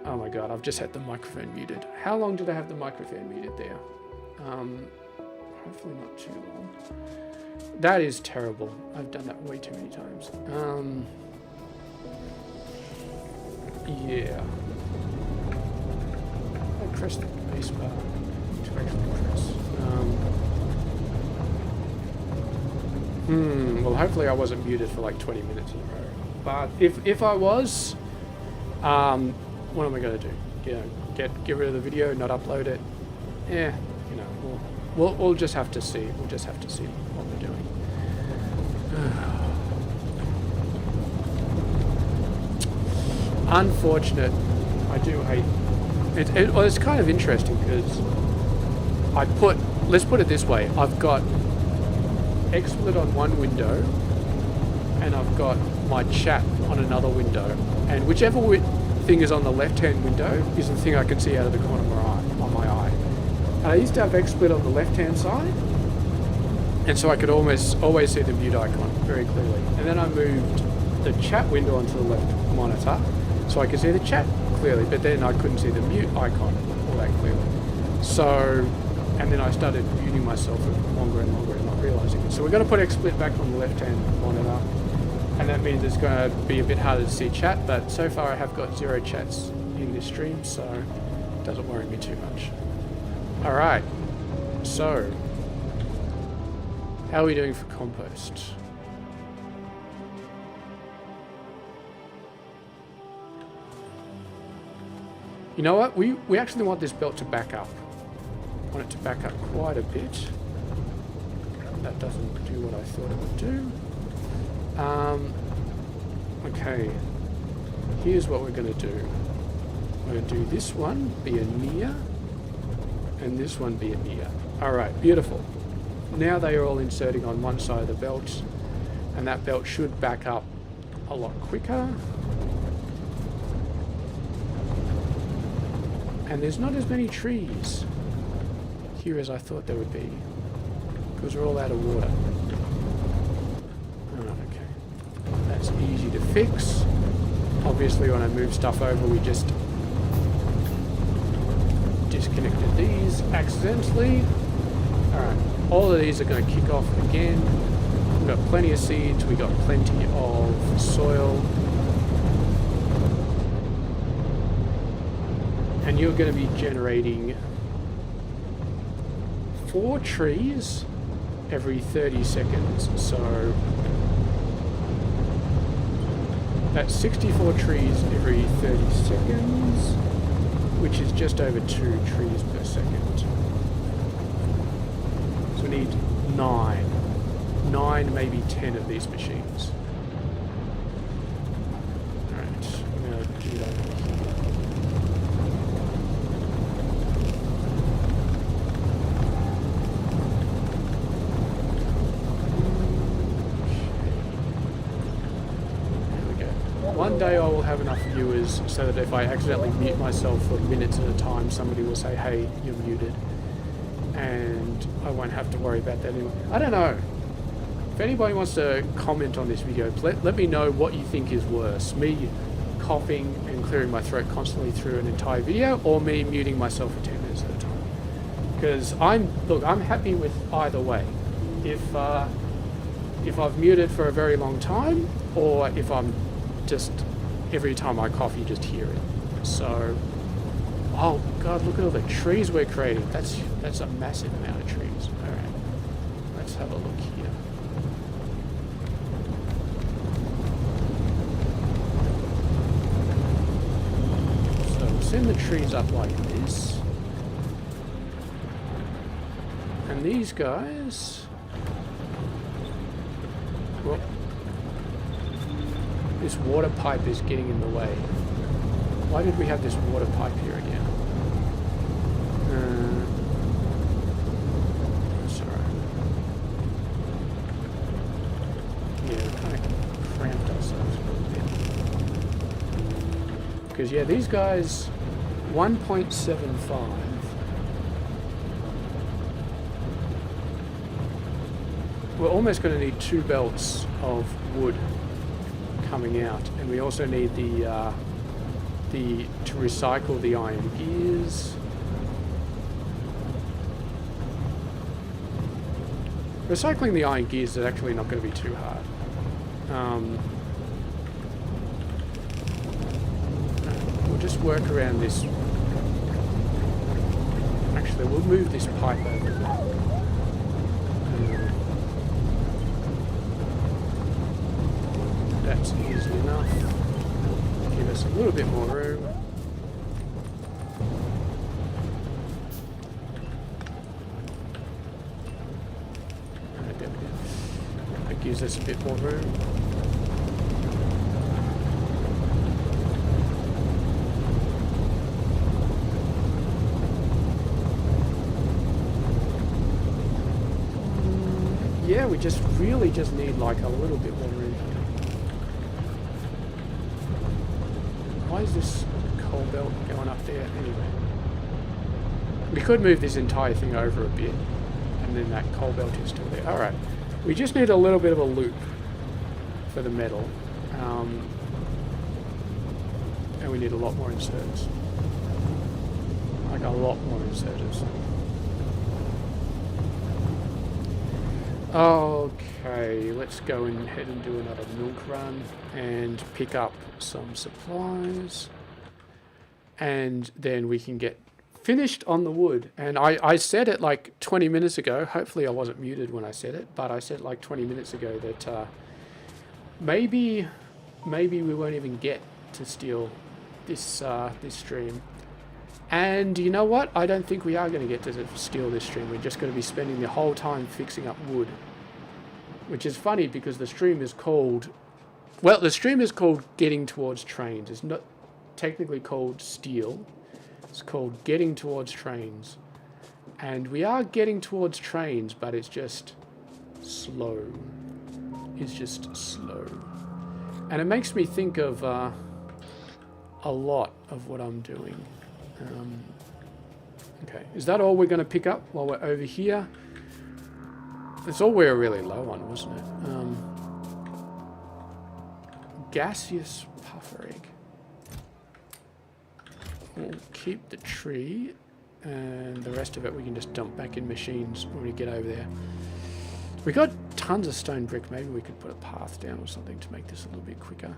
Oh my god, I've just had the microphone muted. How long did I have the microphone muted there? Hopefully not too long. That is terrible. I've done that way too many times. Yeah. I pressed the base bar to actually press. Well, hopefully I wasn't muted for like 20 minutes in a row. But if I was, what am I going to do? You know, get rid of the video, not upload it? Yeah, you know, we'll just have to see. We'll just have to see what we're doing. Unfortunate. I do hate it. Well, it's kind of interesting because let's put it this way. I've got XSplit on one window and I've got my chat on another window, and whichever thing is on the left-hand window is the thing I can see out of the corner of my eye. And I used to have XSplit on the left-hand side, and so I could always see the mute icon very clearly. And then I moved the chat window onto the left monitor, so I could see the chat clearly, but then I couldn't see the mute icon all that clearly. So, and then I started muting myself for longer and longer and not realizing it. So we're going to put XSplit back on the left-hand monitor, and that means it's going to be a bit harder to see chat, but so far I have got 0 chats in this stream, so it doesn't worry me too much. Alright, so how are we doing for compost? You know what? We actually want this belt to back up. I want it to back up quite a bit. That doesn't do what I thought it would do. Okay. Here's what we're going to do. We're going to do this one be a near, and this one be a near. Alright, beautiful. Now they are all inserting on one side of the belt, and that belt should back up a lot quicker. And there's not as many trees here as I thought there would be, because we're all out of water. Oh, okay. That's easy to fix. Obviously when I move stuff over, we just disconnected these accidentally. Alright, all of these are going to kick off again. We've got plenty of seeds, we've got plenty of soil. And you're going to be generating 4 trees every 30 seconds. So that's 64 trees every 30 seconds, which is just over 2 trees per second. So we need 9, maybe 10 of these machines. Alright, I'm going to do that over here. One day I will have enough viewers so that if I accidentally mute myself for minutes at a time, somebody will say, hey, you're muted. And I won't have to worry about that anymore. I don't know. If anybody wants to comment on this video, let me know what you think is worse. Me coughing and clearing my throat constantly through an entire video, or me muting myself for 10 minutes at a time. Because I'm happy with either way. If I've muted for a very long time, or if I'm just every time I cough you just hear it. So, oh god, look at all the trees we're creating. That's a massive amount of trees. Alright, let's have a look here. So we'll send the trees up like this, and these guys, well, this water pipe is getting in the way. Why did we have this water pipe here again? That's alright. Yeah, we kind of cramped ourselves a little bit. Because, yeah, these guys, 1.75. We're almost going to need 2 belts of wood coming out, and we also need the to recycle the iron gears. Recycling the iron gears is actually not going to be too hard. We'll just work around this. Actually, we'll move this pipe over. That's easy enough. Give us a little bit more room. That gives us a bit more room. Yeah, we really just need like a little bit more room. Why is this coal belt going up there anyway? We could move this entire thing over a bit, and then that coal belt is still there. Alright, we just need a little bit of a loop for the metal. And we need a lot more inserters. Like a lot more inserters. Okay, let's go ahead and do another milk run and pick up some supplies, and then we can get finished on the wood. And I said it like 20 minutes ago, hopefully I wasn't muted when I said it, but I said like 20 minutes ago that maybe we won't even get to steal this this stream. And you know what? I don't think we are going to get to steal this stream. We're just going to be spending the whole time fixing up wood. Which is funny because the stream is called... Well, the stream is called Getting Towards Trains. It's not technically called Steel. It's called Getting Towards Trains. And we are getting towards trains, but it's just slow. It's just slow. And it makes me think of a lot of what I'm doing. Okay, is that all we're going to pick up while we're over here? That's all we were really low on, wasn't it? Gaseous puffer egg. We'll keep the tree, and the rest of it we can just dump back in machines when we get over there. We got tons of stone brick. Maybe we could put a path down or something to make this a little bit quicker.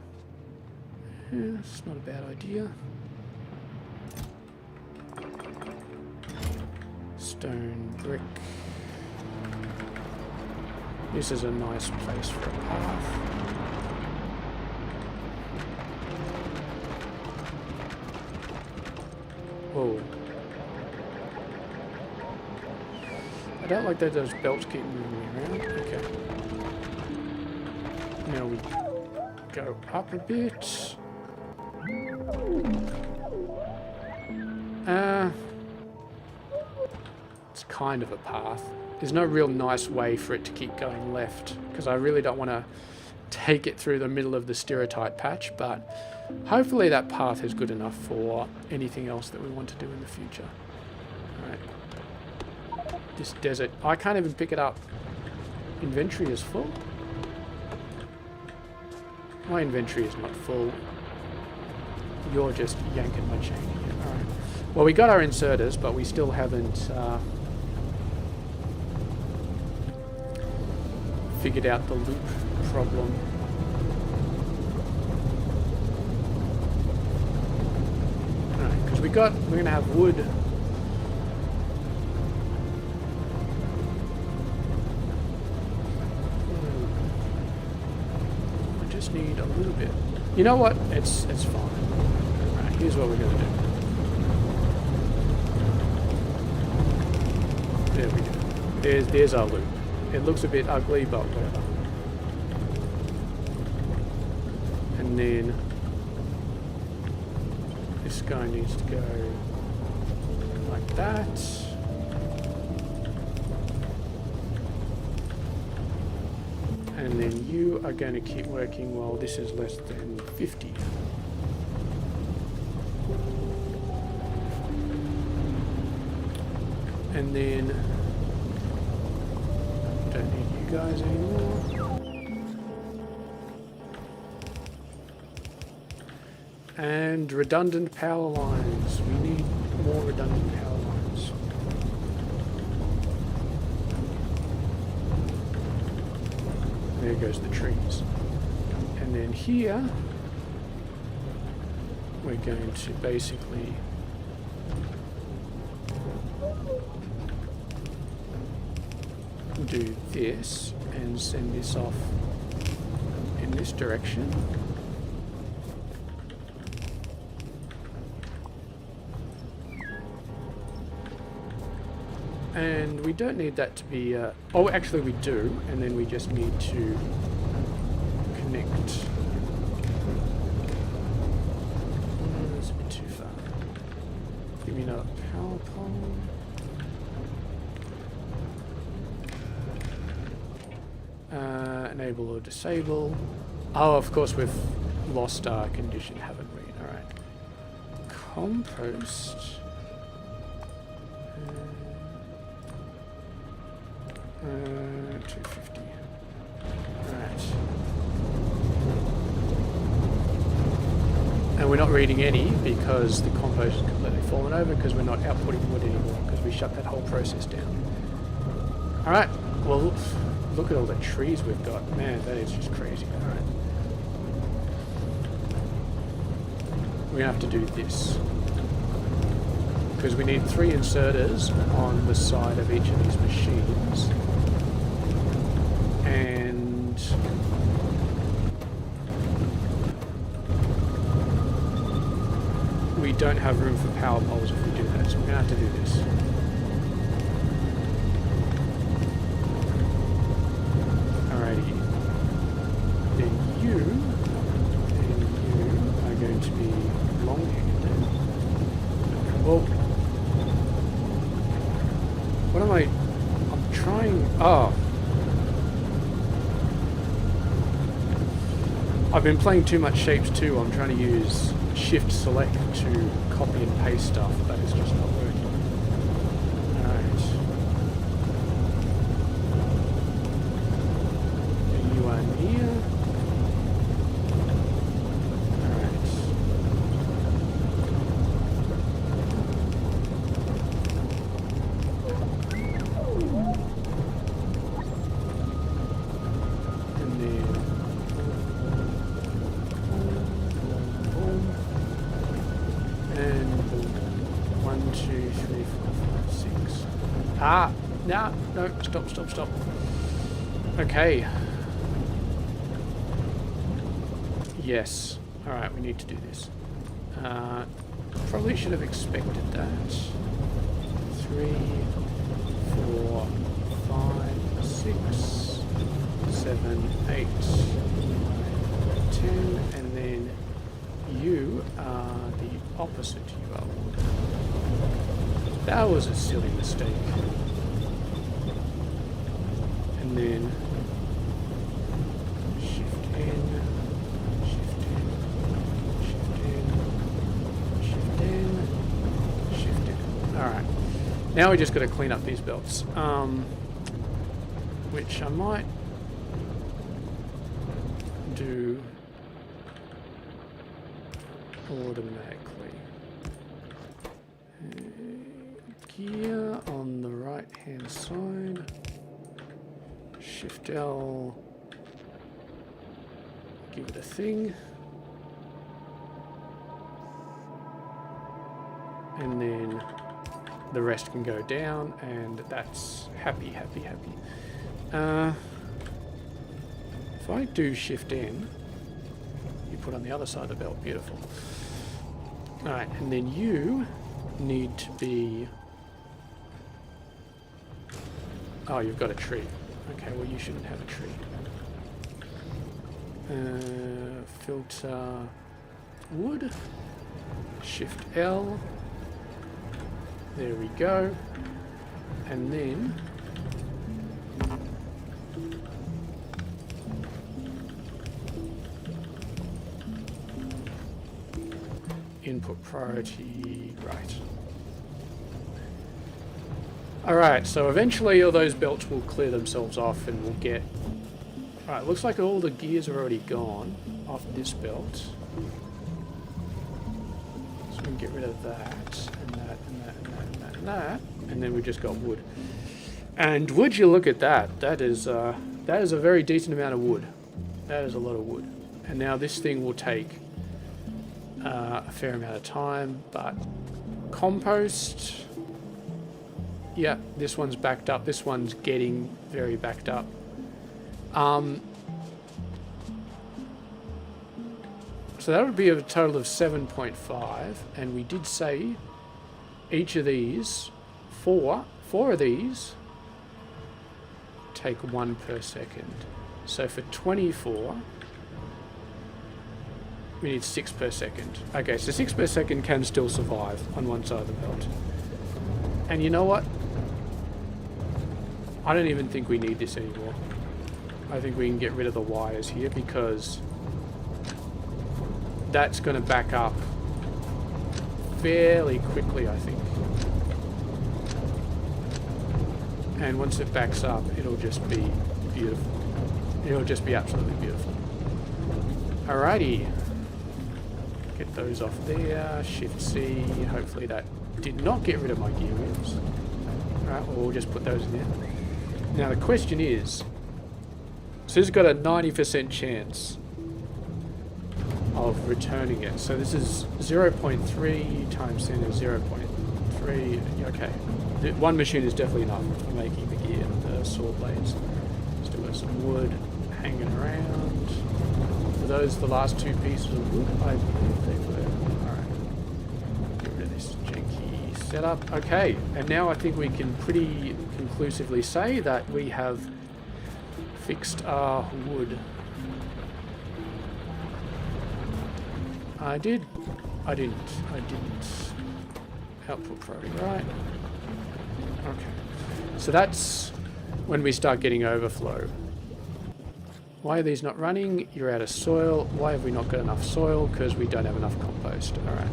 Yeah, it's not a bad idea. Stone brick. This is a nice place for a path. Whoa. I don't like that those belts keep moving me around. Okay. Now we go up a bit. It's kind of a path. There's no real nice way for it to keep going left, because I really don't want to take it through the middle of the stereotype patch, but hopefully that path is good enough for anything else that we want to do in the future. Alright. This desert, I can't even pick it up. Inventory is full? My inventory is not full. You're just yanking my chain here. Alright. Well, we got our inserters, but we still haven't figured out the loop problem. Alright, because we're going to have wood. I just need a little bit. You know what? It's fine. Alright, here's what we're going to do. There we go. There's our loop. It looks a bit ugly, but whatever. And then this guy needs to go like that. And then you are going to keep working while this is less than 50. And then don't need you guys anymore. And redundant power lines. We need more redundant power lines. There goes the trees. And then here, we're going to basically do this and send this off in this direction. And we don't need that to be... oh, actually we do. And then we just need to connect. That's a bit too far. Give me another power pole. Enable or disable. Oh, of course we've lost our condition, haven't we? Alright. Compost. 250. Alright. And we're not reading any because the compost is completely fallen over because we're not outputting wood anymore because we shut that whole process down. Alright, well, look at all the trees we've got. Man, that is just crazy. Alright. We're going to have to do this. Because we need 3 inserters on the side of each of these machines. And we don't have room for power poles if we do that, so we're going to have to do this. Alrighty. Then you are going to be long-handed. Well, what am I'm trying... Oh. I've been playing too much Shapes 2. I'm trying to use Shift Select to copy and paste stuff, but it's just not working. Alright. You are near. No, stop. Okay. Yes. Alright, we need to do this. Probably should have expected that. 3, 4, 5, 6, 7, 8, 9, 10, and then you are the opposite. You are wood. That was a silly mistake. And then shift in, shift in, shift in, shift in, shift in. Alright. Now we just got to clean up these belts. Which I might do automatically. Gear on the right hand side. Shift L, give it a thing, and then the rest can go down, and that's happy. If I do Shift N, you put on the other side of the belt, beautiful. Alright, and then you need to be... Oh, you've got a tree. Okay, well you shouldn't have a tree. Filter wood. Shift L. There we go. And then input priority, right. Alright, so eventually all those belts will clear themselves off and we'll get... Alright, looks like all the gears are already gone off this belt. get rid of that, and that, and that, and that, and that, and that. And then we just got wood. And would you look at that? That is a very decent amount of wood. That is a lot of wood. And now this thing will take a fair amount of time, but compost, yeah, this one's backed up. This one's getting very backed up. So that would be a total of 7.5, and we did say each of these, four of these, take 1 per second. So for 24, we need 6 per second. Okay, so 6 per second can still survive on one side of the belt. And you know what? I don't even think we need this anymore. I think we can get rid of the wires here because that's going to back up fairly quickly, I think. And once it backs up, it'll just be beautiful. It'll just be absolutely beautiful. Alrighty. Get those off there. Shift C. Hopefully that did not get rid of my gear wheels. Alright, well, we'll just put those in there. Now the question is, so this has got a 90% chance of returning it. So this is 0.3 times 10 is 0.3. Okay. One machine is definitely enough for making the gear, the saw blades. Still got some wood hanging around. Were those the last 2 pieces of wood? I believe they were. Alright. Get rid of this janky setup. Okay, and now I think we can pretty conclusively say that we have fixed our wood. I didn't. Output priority, right? Okay. So that's when we start getting overflow. Why are these not running? You're out of soil. Why have we not got enough soil? Because we don't have enough compost. Alright.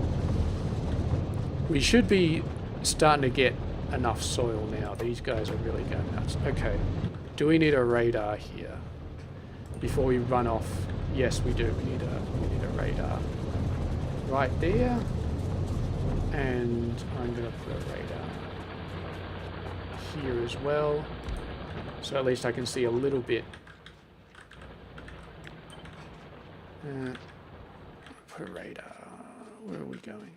We should be starting to get enough soil now. These guys are really going nuts. Okay. Do we need a radar here? Before we run off? Yes, we do. We need a radar. Right there, and I'm going to put a radar here as well, so at least I can see a little bit. Put a radar. Where are we going?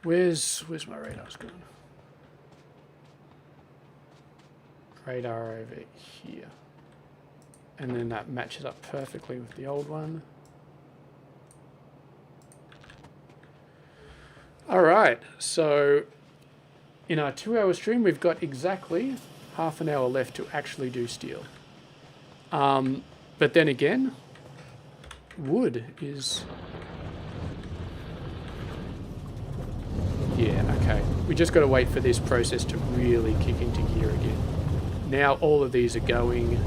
Where's my radars going? Radar over here, and then that matches up perfectly with the old one. Alright, so in our 2-hour stream we've got exactly half an hour left to actually do steel. But then again, wood is... Yeah, okay. We just got to wait for this process to really kick into gear again. Now all of these are going,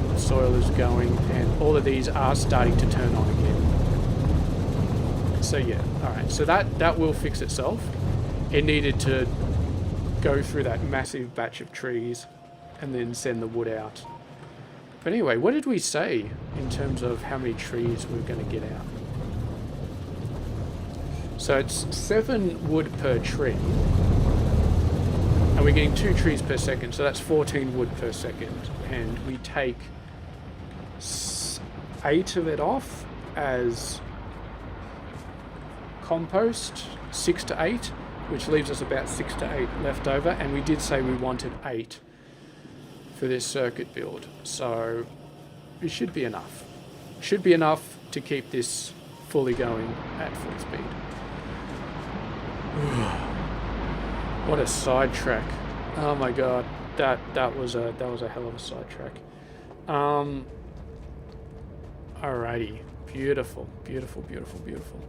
the soil is going, and all of these are starting to turn on again. So yeah, alright, so that will fix itself. It needed to go through that massive batch of trees and then send the wood out. But anyway, what did we say in terms of how many trees we're going to get out? So it's 7 wood per tree. And we're getting 2 trees per second, so that's 14 wood per second. And we take 8 of it off as compost, 6 to 8, which leaves us about 6 to 8 left over, and we did say we wanted 8 for this circuit build, so it should be enough. Should be enough to keep this fully going at full speed. What a sidetrack! Oh my god, that was a hell of a sidetrack. Alrighty, beautiful, beautiful, beautiful, beautiful.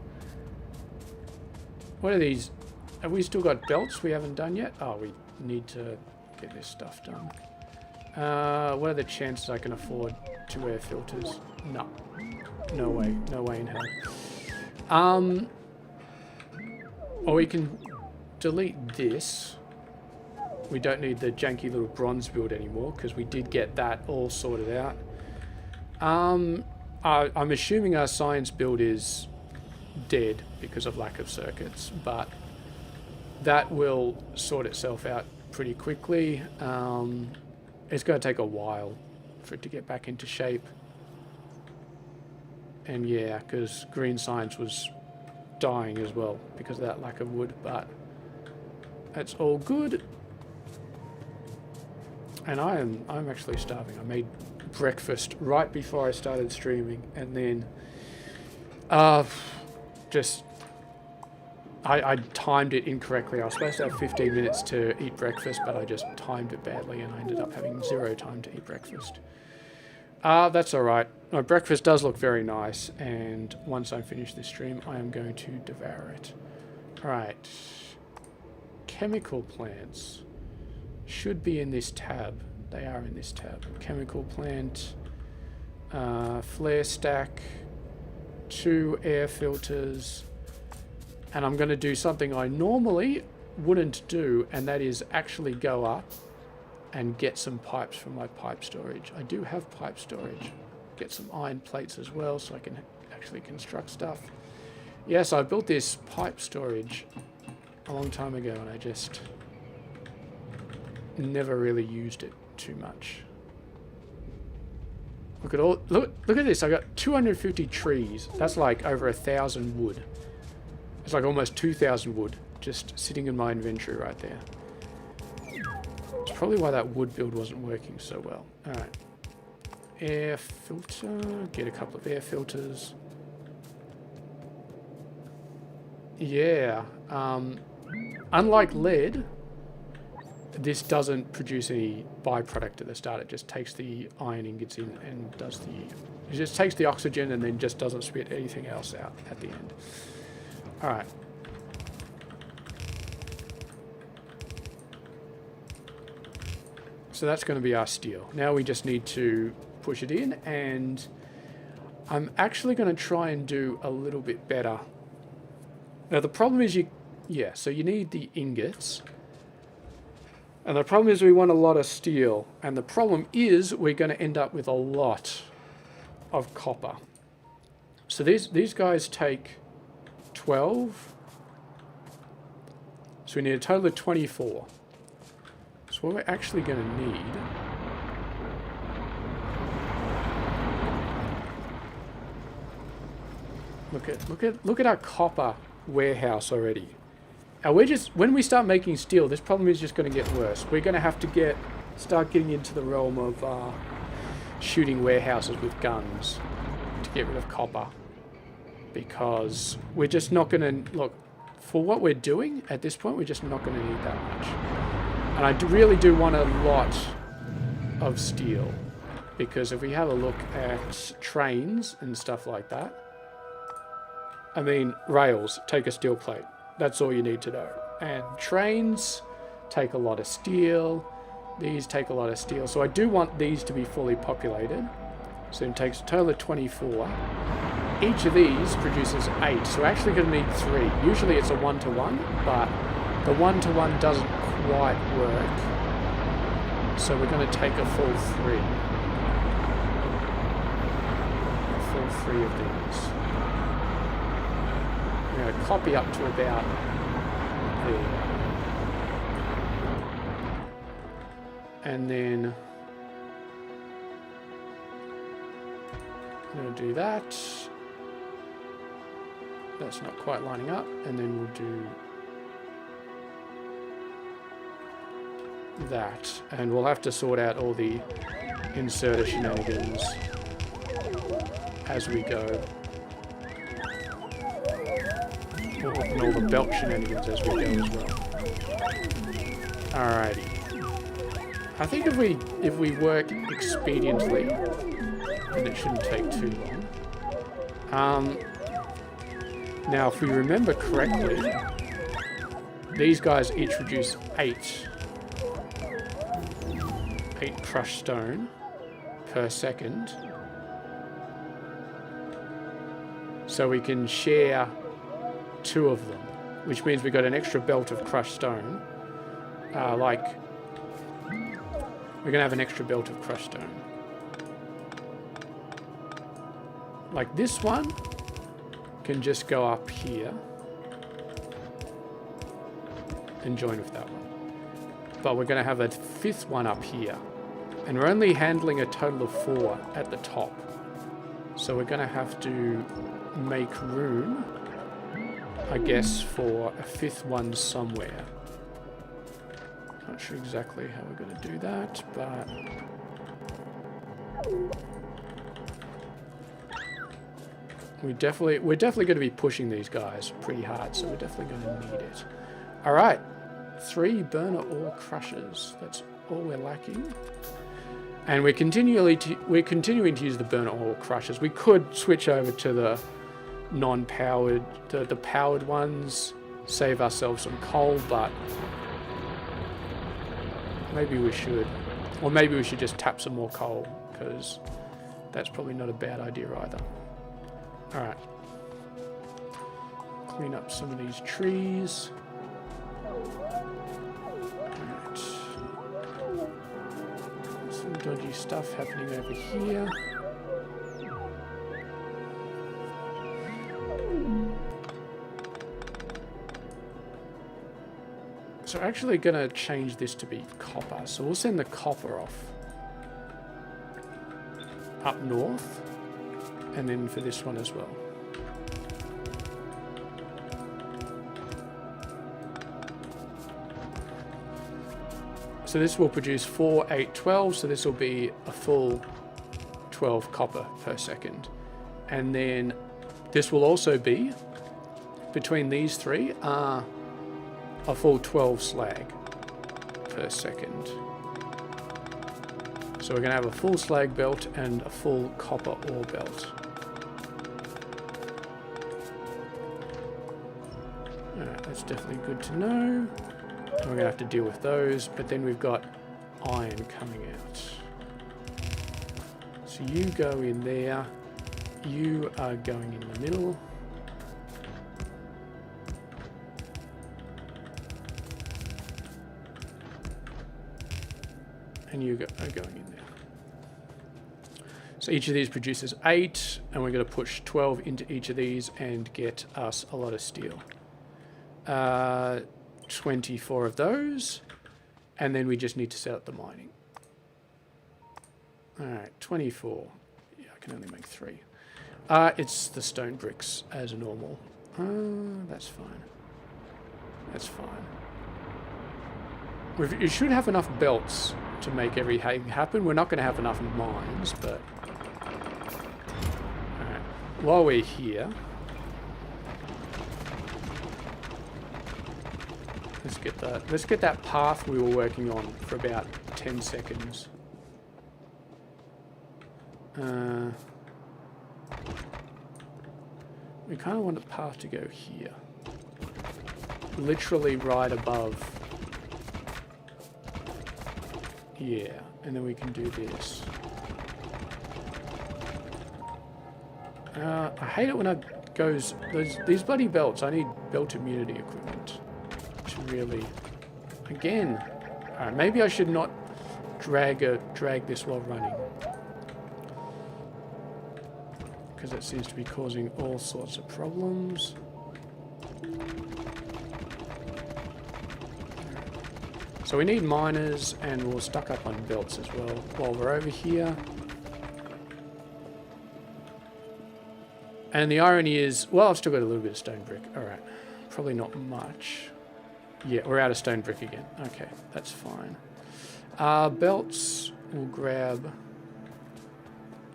What are these? Have we still got belts we haven't done yet? Oh, we need to get this stuff done. What are the chances I can afford 2 air filters? No. No way. No way in hell. Or we can delete this. We don't need the janky little bronze build anymore because we did get that all sorted out. I'm assuming our science build is dead because of lack of circuits, but that will sort itself out pretty quickly. It's going to take a while for it to get back into shape. And yeah, because green science was dying as well because of that lack of wood, but that's all good. And I'm actually starving. I made breakfast right before I started streaming, and then just I timed it incorrectly. I was supposed to have 15 minutes to eat breakfast, but I just timed it badly, and I ended up having 0 time to eat breakfast. That's alright. My breakfast does look very nice, and once I finish this stream, I am going to devour it. Alright. Chemical plants should be in this tab. They are in this tab. Chemical plant, flare stack, 2 air filters, and I'm going to do something I normally wouldn't do, and that is actually go up and get some pipes from my pipe storage. I do have pipe storage. Get some iron plates as well so I can actually construct stuff. Yes, I built this pipe storage a long time ago, and I just never really used it too much. Look at this. I got 250 trees. That's like over 1,000 wood. It's like almost 2,000 wood just sitting in my inventory right there. It's probably why that wood build wasn't working so well. Alright. Air filter. Get a couple of air filters. Yeah. Unlike lead, this doesn't produce any byproduct at the start. It just takes the iron ingots in and does the... It just takes the oxygen and then just doesn't spit anything else out at the end. Alright. So that's going to be our steel. Now we just need to push it in, and I'm actually going to try and do a little bit better. Now the problem is so you need the ingots. And the problem is we want a lot of steel. And the problem is we're going to end up with a lot of copper. So these guys take 12. So we need a total of 24. So what we're actually going to need... Look at our copper warehouse already. And when we start making steel, this problem is just going to get worse. We're going to have to start getting into the realm of shooting warehouses with guns to get rid of copper. Because we're just not going to... Look, for what we're doing at this point, we're just not going to need that much. And I really do want a lot of steel. Because if we have a look at trains and stuff like that... I mean, rails take a steel plate. That's all you need to know. And trains take a lot of steel. These take a lot of steel. So I do want these to be fully populated. So it takes a total of 24. Each of these produces 8. So we're actually going to need 3. Usually it's a 1-to-1, but the 1-to-1 doesn't quite work. So we're going to take a full 3. A full 3 of these. I'm going to copy up to about there. And then I'm going to do that. That's not quite lining up. And then we'll do that. And we'll have to sort out all the inserter shenanigans as we go. And all the belt shenanigans as we go as well. Alrighty. I think if we work expediently, then it shouldn't take too long. Now, if we remember correctly, these guys each produce 8 crushed stone per second. So we can share 2 of them, which means we got an extra belt of crushed stone. We're going to have an extra belt of crushed stone. Like this one can just go up here and join with that one. But we're going to have a 5th one up here. And we're only handling a total of 4 at the top. So we're going to have to make room, I guess, for a 5th one somewhere. Not sure exactly how we're going to do that, but... we're definitely going to be pushing these guys pretty hard, so we're definitely going to need it. All right, 3 burner ore crushers. That's all we're lacking. And we're continuing to use the burner ore crushers. We could switch over to the non-powered, the powered ones, save ourselves some coal, but maybe we should. Or maybe we should just tap some more coal, because that's probably not a bad idea either. Alright. Clean up some of these trees. Alright. Some dodgy stuff happening over here. So we're actually going to change this to be copper. So we'll send the copper off up north. And then for this one as well. So this will produce 4, 8, 12. So this will be a full 12 copper per second. And then this will also be, between these 3, a full 12 slag per second. So we're going to have a full slag belt and a full copper ore belt. Alright, that's definitely good to know. And we're going to have to deal with those, but then we've got iron coming out. So you go in there. You are going in the middle. And you are going in there. So each of these produces 8, and we're going to push 12 into each of these and get us a lot of steel. 24 of those, and then we just need to set up the mining. Alright, 24. Yeah, I can only make 3. It's the stone bricks as normal. That's fine. That's fine. You should have enough belts to make everything happen. We're not going to have enough mines, but... Alright. While we're here... Let's get that path we were working on for about 10 seconds. We kind of want the path to go here. Literally right above. Yeah, and then we can do this. I hate it when it goes... These bloody belts, I need belt immunity equipment to really... Again, alright, maybe I should not drag this while running. Because it seems to be causing all sorts of problems. So we need miners, and we'll stock up on belts as well while we're over here. And the irony is, well, I've still got a little bit of stone brick. Alright, probably not much. Yeah, we're out of stone brick again. Okay, that's fine. Belts, we'll grab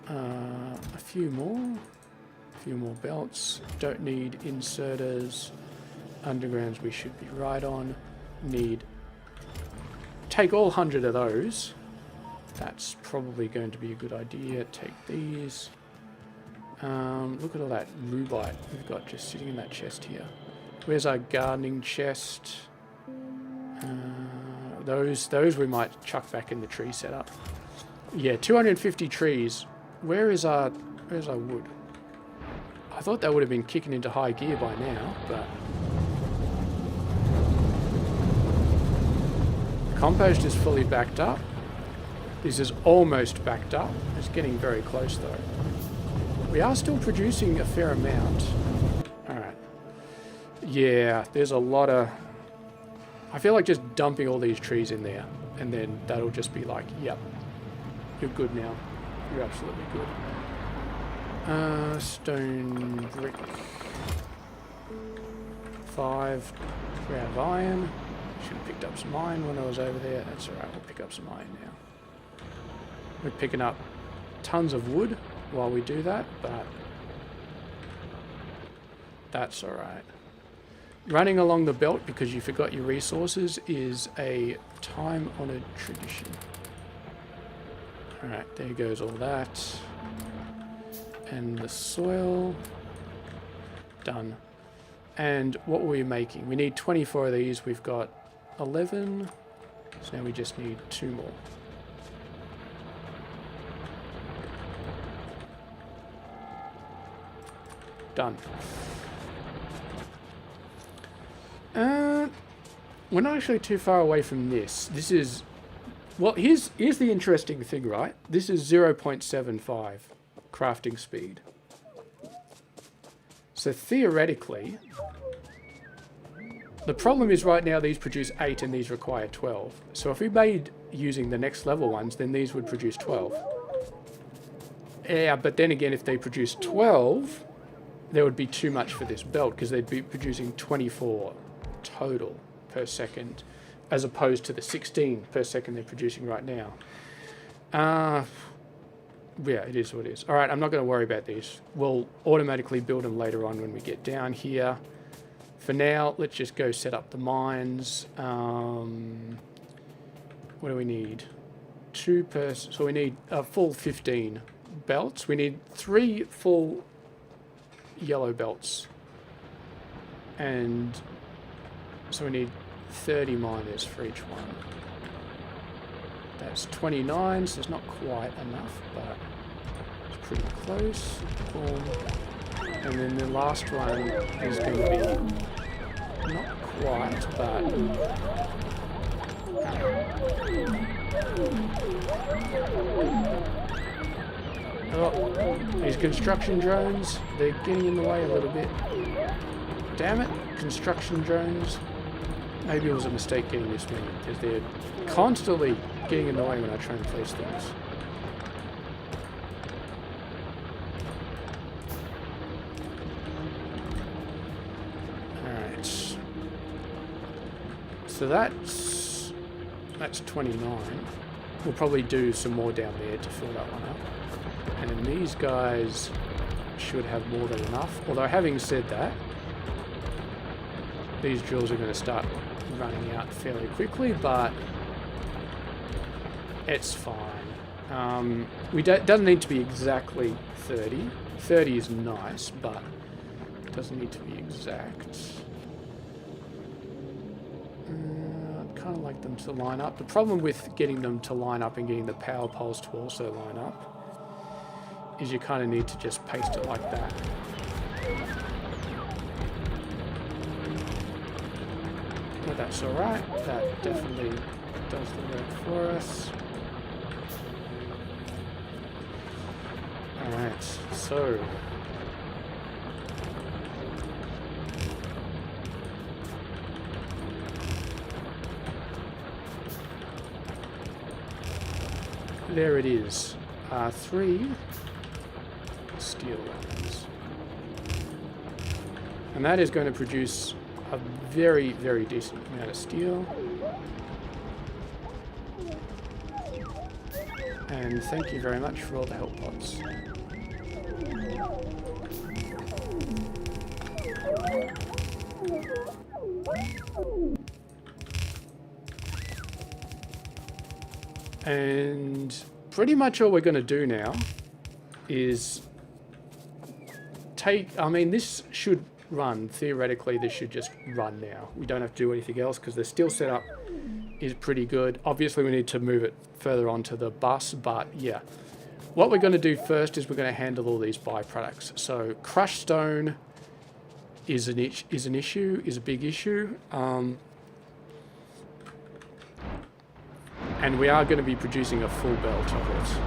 a few more belts. Don't need inserters. Undergrounds we should be right on. Take all 100 of those. That's probably going to be a good idea. Take these. Look at all that rubite we've got just sitting in that chest here. Where's our gardening chest? Those we might chuck back in the tree setup. Yeah, 250 trees. Where's our wood? I thought that would have been kicking into high gear by now, but... Compost is fully backed up. This is almost backed up. It's getting very close though. We are still producing a fair amount. Yeah, there's a lot of... I feel like just dumping all these trees in there, and then that'll just be like, yep, you're good now. You're absolutely good. Stone brick. 5. We're out of iron. Should have picked up some iron when I was over there. That's alright, we'll pick up some iron now. We're picking up tons of wood while we do that, but that's alright. Running along the belt because you forgot your resources is a time-honoured tradition. Alright, there goes all that. And the soil. Done. And what were we making? We need 24 of these. We've got 11. So now we just need 2 more. Done. We're not actually too far away from this. This is... Well, here's the interesting thing, right? This is 0.75 crafting speed. So theoretically... The problem is right now these produce 8 and these require 12. So if we made using the next level ones, then these would produce 12. Yeah, but then again, if they produce 12, there would be too much for this belt because they'd be producing 24 total per second, as opposed to the 16 per second they're producing right now. Yeah, it is what it is. All right, I'm not going to worry about these. We'll automatically build them later on when we get down here. For now, let's just go set up the mines. What do we need? 2 per... So we need a full 15 belts. We need 3 full yellow belts. And so we need 30 miners for each one. That's 29, so it's not quite enough, but it's pretty close. Boom. And then the last one is going to be not quite, but oh, these construction drones, they're getting in the way a little bit. Damn it, construction drones. Maybe it was a mistake getting this many, because they're constantly getting in the way when I try and place things. Alright. So that's 29. We'll probably do some more down there to fill that one up. And then these guys should have more than enough. Although having said that, these drills are going to start running out fairly quickly, but it's fine. It doesn't need to be exactly 30. 30 is nice, but it doesn't need to be exact. I'd kind of like them to line up. The problem with getting them to line up and getting the power poles to also line up is you kind of need to just paste it like that. But that's alright, that definitely does the work for us. Alright, so there it is. 3 steel lines. And that is going to produce a very, very decent amount of steel. And thank you very much for all the help pods. And pretty much all we're going to do now is this should run. Theoretically, this should just run now. We don't have to do anything else because the steel setup is pretty good. Obviously, we need to move it further onto the bus, but yeah. What we're going to do first is we're going to handle all these byproducts. So crushed stone is a big issue. And we are going to be producing a full belt of it.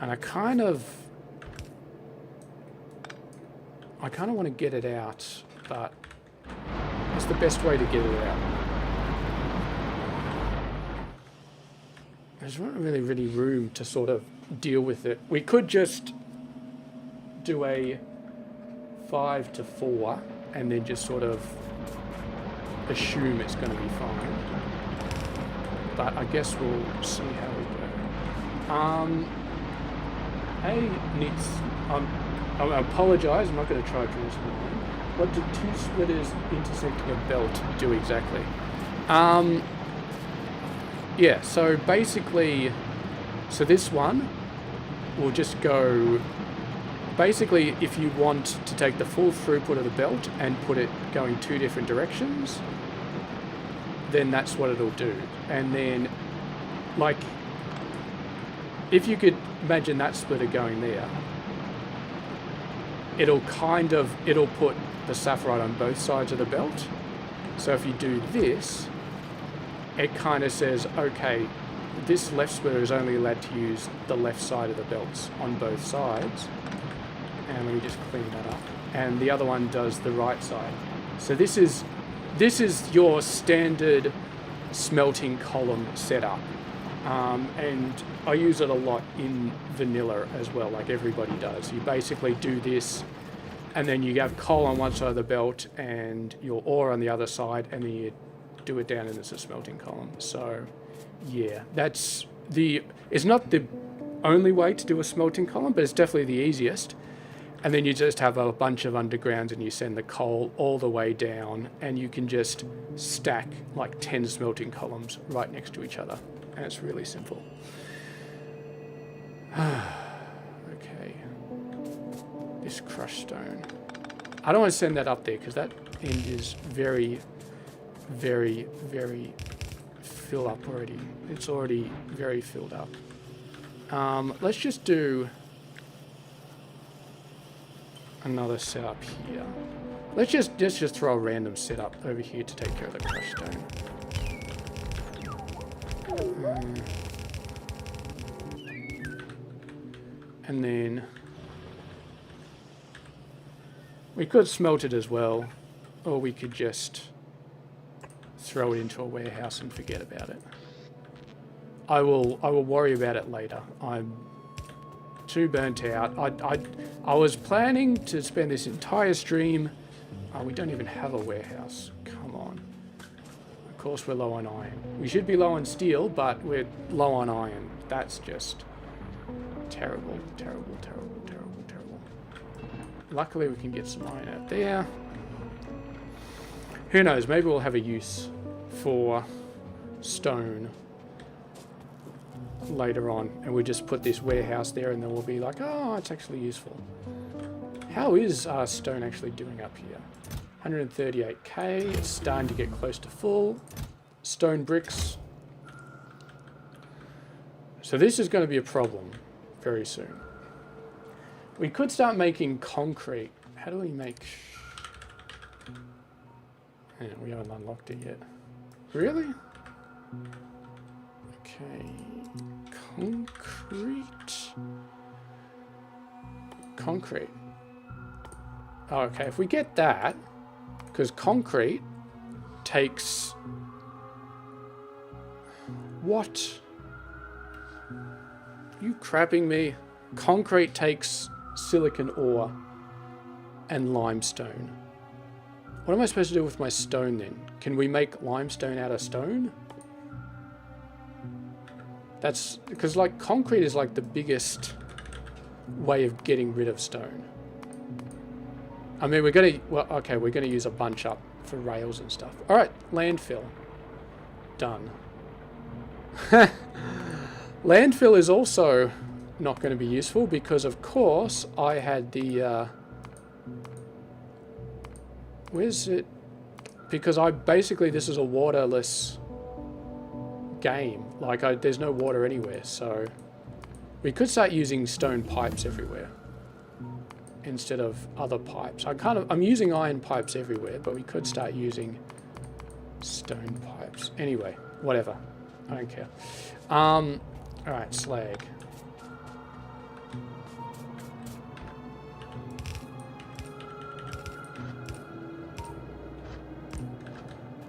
And I kind of want to get it out but it's the best way to get it out. There's not really room to sort of deal with it. We could just do a 5 to 4 and then just sort of assume it's going to be fine. But I guess we'll see how we go. Hey, Nitz, I apologise, I'm not going to try to pronounce the name. What do 2 splitters intersecting a belt do exactly? Yeah, so basically, so this one will just go, basically if you want to take the full throughput of the belt and put it going 2 different directions, then that's what it'll do. And then, like, if you could imagine that splitter going there, it'll put the sapphirite on both sides of the belt. So if you do this, it kind of says, okay, this left splitter is only allowed to use the left side of the belts on both sides. And let me just clean that up. And the other one does the right side. So this is your standard smelting column setup. And I use it a lot in vanilla as well, like everybody does. You basically do this, and then you have coal on one side of the belt and your ore on the other side, and then you do it down and it's a smelting column. So yeah, it's not the only way to do a smelting column, but it's definitely the easiest. And then you just have a bunch of undergrounds and you send the coal all the way down, and you can just stack like 10 smelting columns right next to each other. And it's really simple. Okay. This crushed stone. I don't want to send that up there because that end is very, very, very filled up already. It's already very filled up. Let's just do another setup here. Let's just throw a random setup over here to take care of the crushed stone. And then we could smelt it as well, or we could just throw it into a warehouse and forget about it. I will worry about it later. I'm too burnt out. I was planning to spend this entire stream. Oh, we don't even have a warehouse. Come on. Of course we're low on iron. We should be low on steel, but we're low on iron. That's just terrible, terrible, terrible, terrible, terrible. Luckily we can get some iron out there. Who knows, maybe we'll have a use for stone later on, and we just put this warehouse there, and then we'll be like, oh, it's actually useful. How is stone actually doing up here? 138k, it's starting to get close to full. Stone bricks. So this is going to be a problem very soon. We could start making concrete. How do we make... Yeah, we haven't unlocked it yet. Really? Okay. Concrete. Oh, okay, if we get that, because concrete takes... What? You crapping me? Concrete takes silicon ore and limestone. What am I supposed to do with my stone then? Can we make limestone out of stone? That's because, like, concrete is like the biggest way of getting rid of stone. I mean, we're gonna use a bunch up for rails and stuff. All right, landfill. Done. Landfill is also not going to be useful because, of course, I had the... where's it? Because this is a waterless game. Like, there's no water anywhere, so we could start using stone pipes everywhere instead of other pipes. I'm using iron pipes everywhere, but we could start using stone pipes. Anyway, whatever. I don't care. Alright, slag.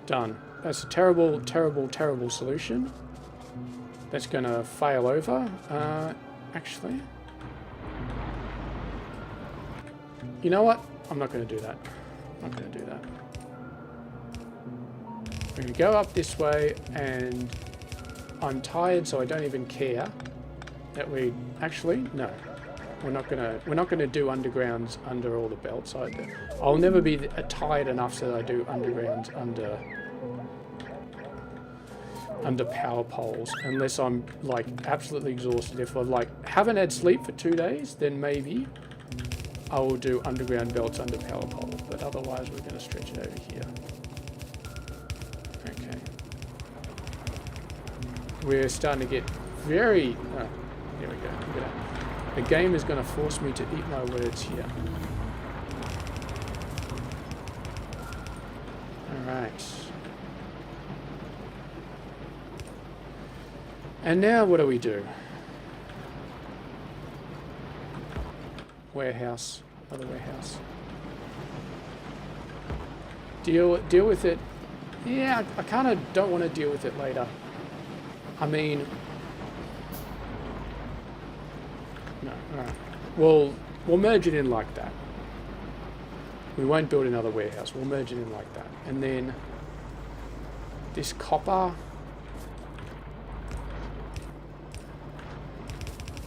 Done. That's a terrible, terrible, terrible solution. That's going to fail over. Actually. You know what? I'm not going to do that. I'm not going to do that. We're going to go up this way, and I'm tired, so I don't even care that we... Actually, no. We're not gonna do undergrounds under all the belts either. I'll never be tired enough so that I do undergrounds under power poles, unless I'm like absolutely exhausted. If I like haven't had sleep for 2 days, then maybe I will do underground belts under power poles. But otherwise, we're gonna stretch it over here. Okay. We're starting to get very. Oh, there we go. Look at that. The game is going to force me to eat my words here. Alright. And now what do we do? Warehouse. Another warehouse. Deal with it. Yeah, I kind of don't want to deal with it later. I mean... No, alright. We'll merge it in like that. We won't build another warehouse. We'll merge it in like that. And then this copper... I'm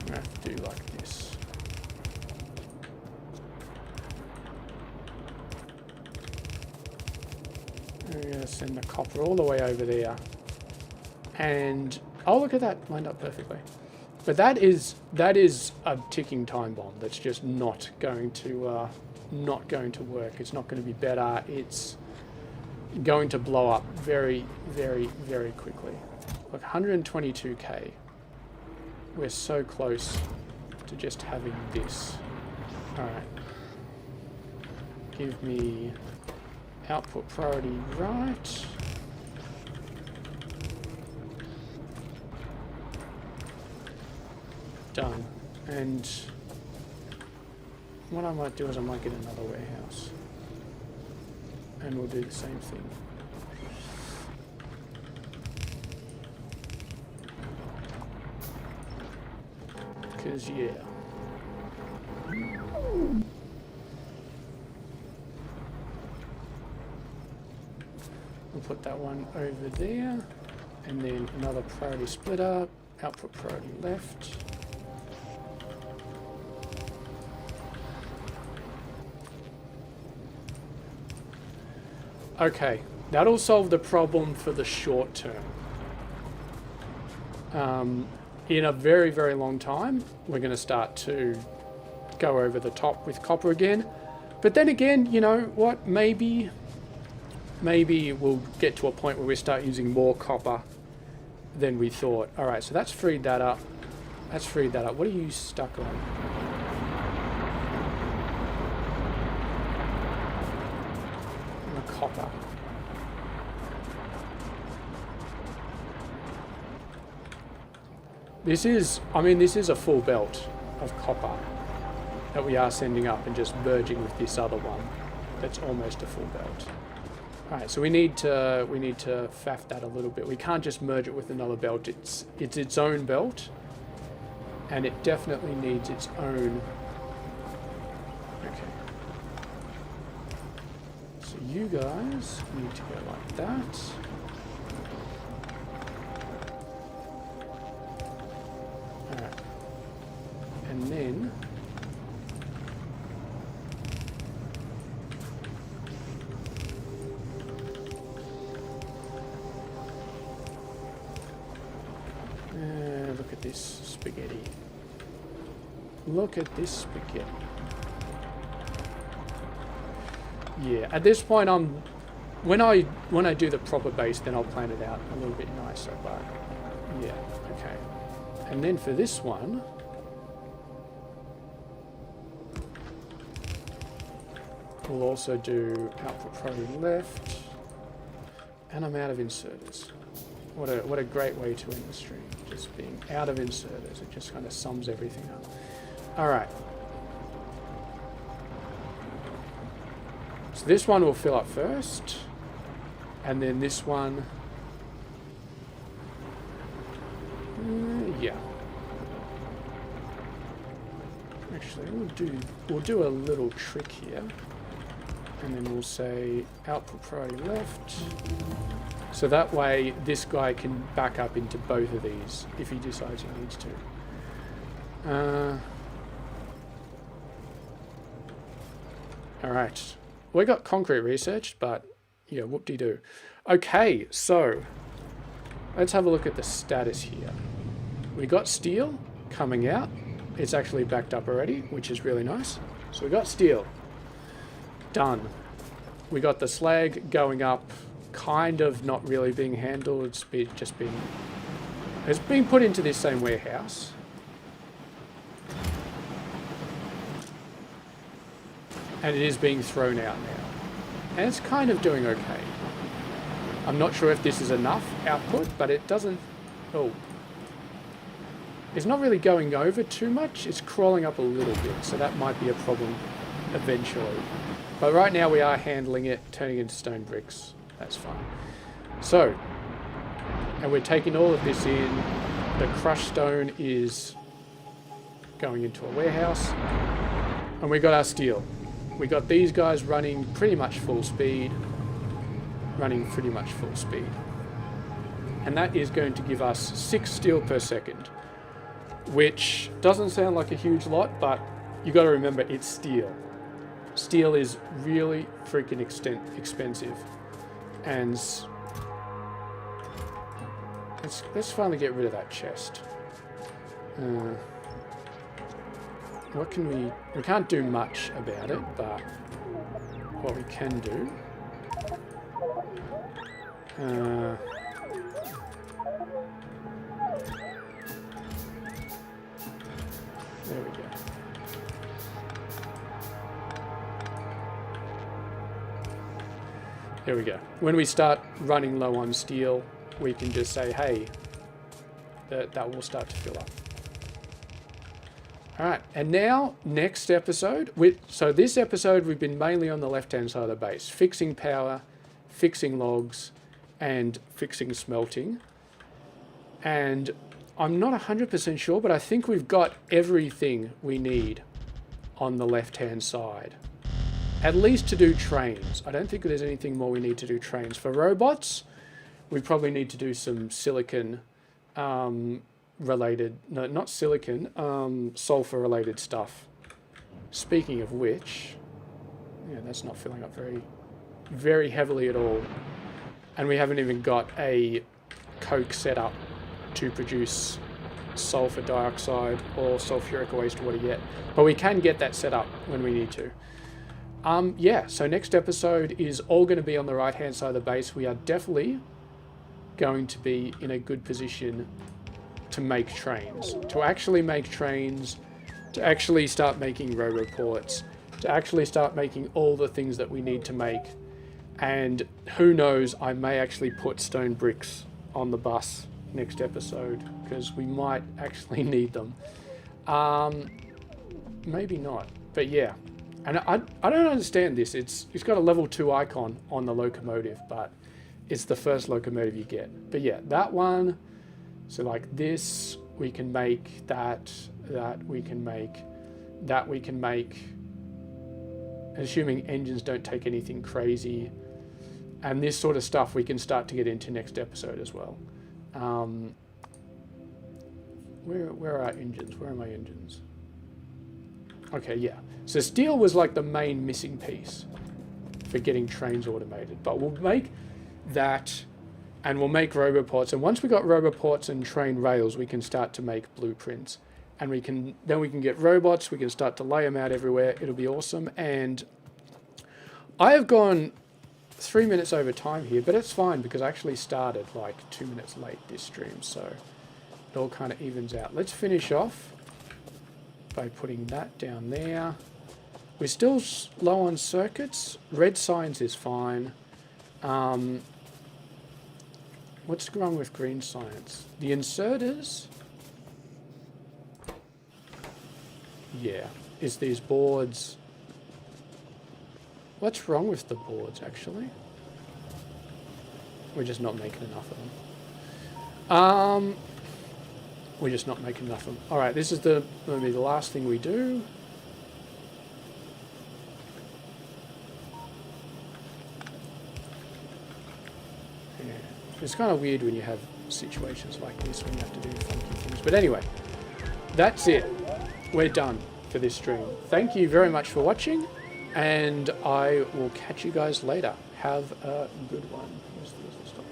going to have to do like this. I'm going to send the copper all the way over there. And... oh, look at that. Lined up perfectly. But that is a ticking time bomb. That's just not going to work. It's not going to be better. It's going to blow up very, very, very quickly. Look, 122k. We're so close to just having this. All right. Give me output priority right. Done. And what I might do is I might get another warehouse. And we'll do the same thing. Because, yeah. We'll put that one over there. And then another priority splitter. Output priority left. Okay, that'll solve the problem for the short term. In a very, very long time, we're going to start to go over the top with copper again. But then again, you know what? Maybe we'll get to a point where we start using more copper than we thought. All right, so that's freed that up. That's freed that up. What are you stuck on? Copper. This is a full belt of copper that we are sending up and just merging with this other one. That's almost a full belt. All right, so we need to faff that a little bit. We can't just merge it with another belt. It's its own belt, and it definitely needs its own. Okay. So you guys need to go like that. Alright. And then look at this spaghetti. Look at this spaghetti. Yeah, at this point when I do the proper base, then I'll plan it out a little bit nicer, but yeah, okay. And then for this one, we'll also do output priority left, and I'm out of inserters. What a great way to end the stream, just being out of inserters. It just kind of sums everything up. All right. So this one will fill up first. And then this one, yeah. Actually, we'll do a little trick here, and then we'll say output priority left. So that way, this guy can back up into both of these if he decides he needs to. All right, we got concrete researched, but yeah, whoop-de-doo. Okay, so let's have a look at the status here. We got steel coming out. It's actually backed up already, which is really nice. So we got steel. Done. We got the slag going up, kind of not really being handled. It's being put into this same warehouse. And it is being thrown out now. And it's kind of doing okay. I'm not sure if this is enough output, but it doesn't... Oh. It's not really going over too much. It's crawling up a little bit, so that might be a problem eventually. But right now we are handling it, turning it into stone bricks. That's fine. So, and we're taking all of this in. The crushed stone is going into a warehouse. And we got our steel. We got these guys running pretty much full speed. And that is going to give us 6 steel per second. Which doesn't sound like a huge lot, but you got to remember it's steel. Steel is really freaking expensive. And let's finally get rid of that chest. What can we can't do much about it, but what we can do... there we go. There we go. When we start running low on steel, we can just say, hey, that will start to fill up. All right, and now, next episode. So this episode, we've been mainly on the left-hand side of the base, fixing power, fixing logs, and fixing smelting. And I'm not 100% sure, but I think we've got everything we need on the left-hand side. At least to do trains. I don't think there's anything more we need to do trains. For robots, we probably need to do some silicon related, no, not silicon, sulfur related stuff. Speaking of which, yeah, that's not filling up very heavily at all. And we haven't even got a coke set up to produce sulfur dioxide or sulfuric wastewater yet. But we can get that set up when we need to. Yeah, so next episode is all going to be on the right-hand side of the base. We are definitely going to be in a good position to make trains. To actually make trains, to actually start making roboports, to actually start making all the things that we need to make. And who knows, I may actually put stone bricks on the bus next episode, because we might actually need them. Maybe not, but yeah. And I don't understand this. It's got a level 2 icon on the locomotive, but it's the first locomotive you get. But yeah, that one. So like this, we can make that we can make, that we can make. Assuming engines don't take anything crazy. And this sort of stuff we can start to get into next episode as well. Where are our engines? Where are my engines? Okay, yeah. So steel was like the main missing piece for getting trains automated. But we'll make that, and we'll make roboports. And once we got roboports and train rails, we can start to make blueprints. And then we can get robots. We can start to lay them out everywhere. It'll be awesome. And I have gone 3 minutes over time here, but it's fine because I actually started like 2 minutes late this stream. So it all kind of evens out. Let's finish off by putting that down there. We're still low on circuits. Red signs is fine. What's wrong with green science? The inserters? Yeah. Is these boards... What's wrong with the boards, actually? We're just not making enough of them. We're just not making enough of them. All right, this is going to be the last thing we do. Yeah. It's kind of weird when you have situations like this when you have to do funky things. But anyway, that's it. We're done for this stream. Thank you very much for watching, and I will catch you guys later. Have a good one. Where's the stop?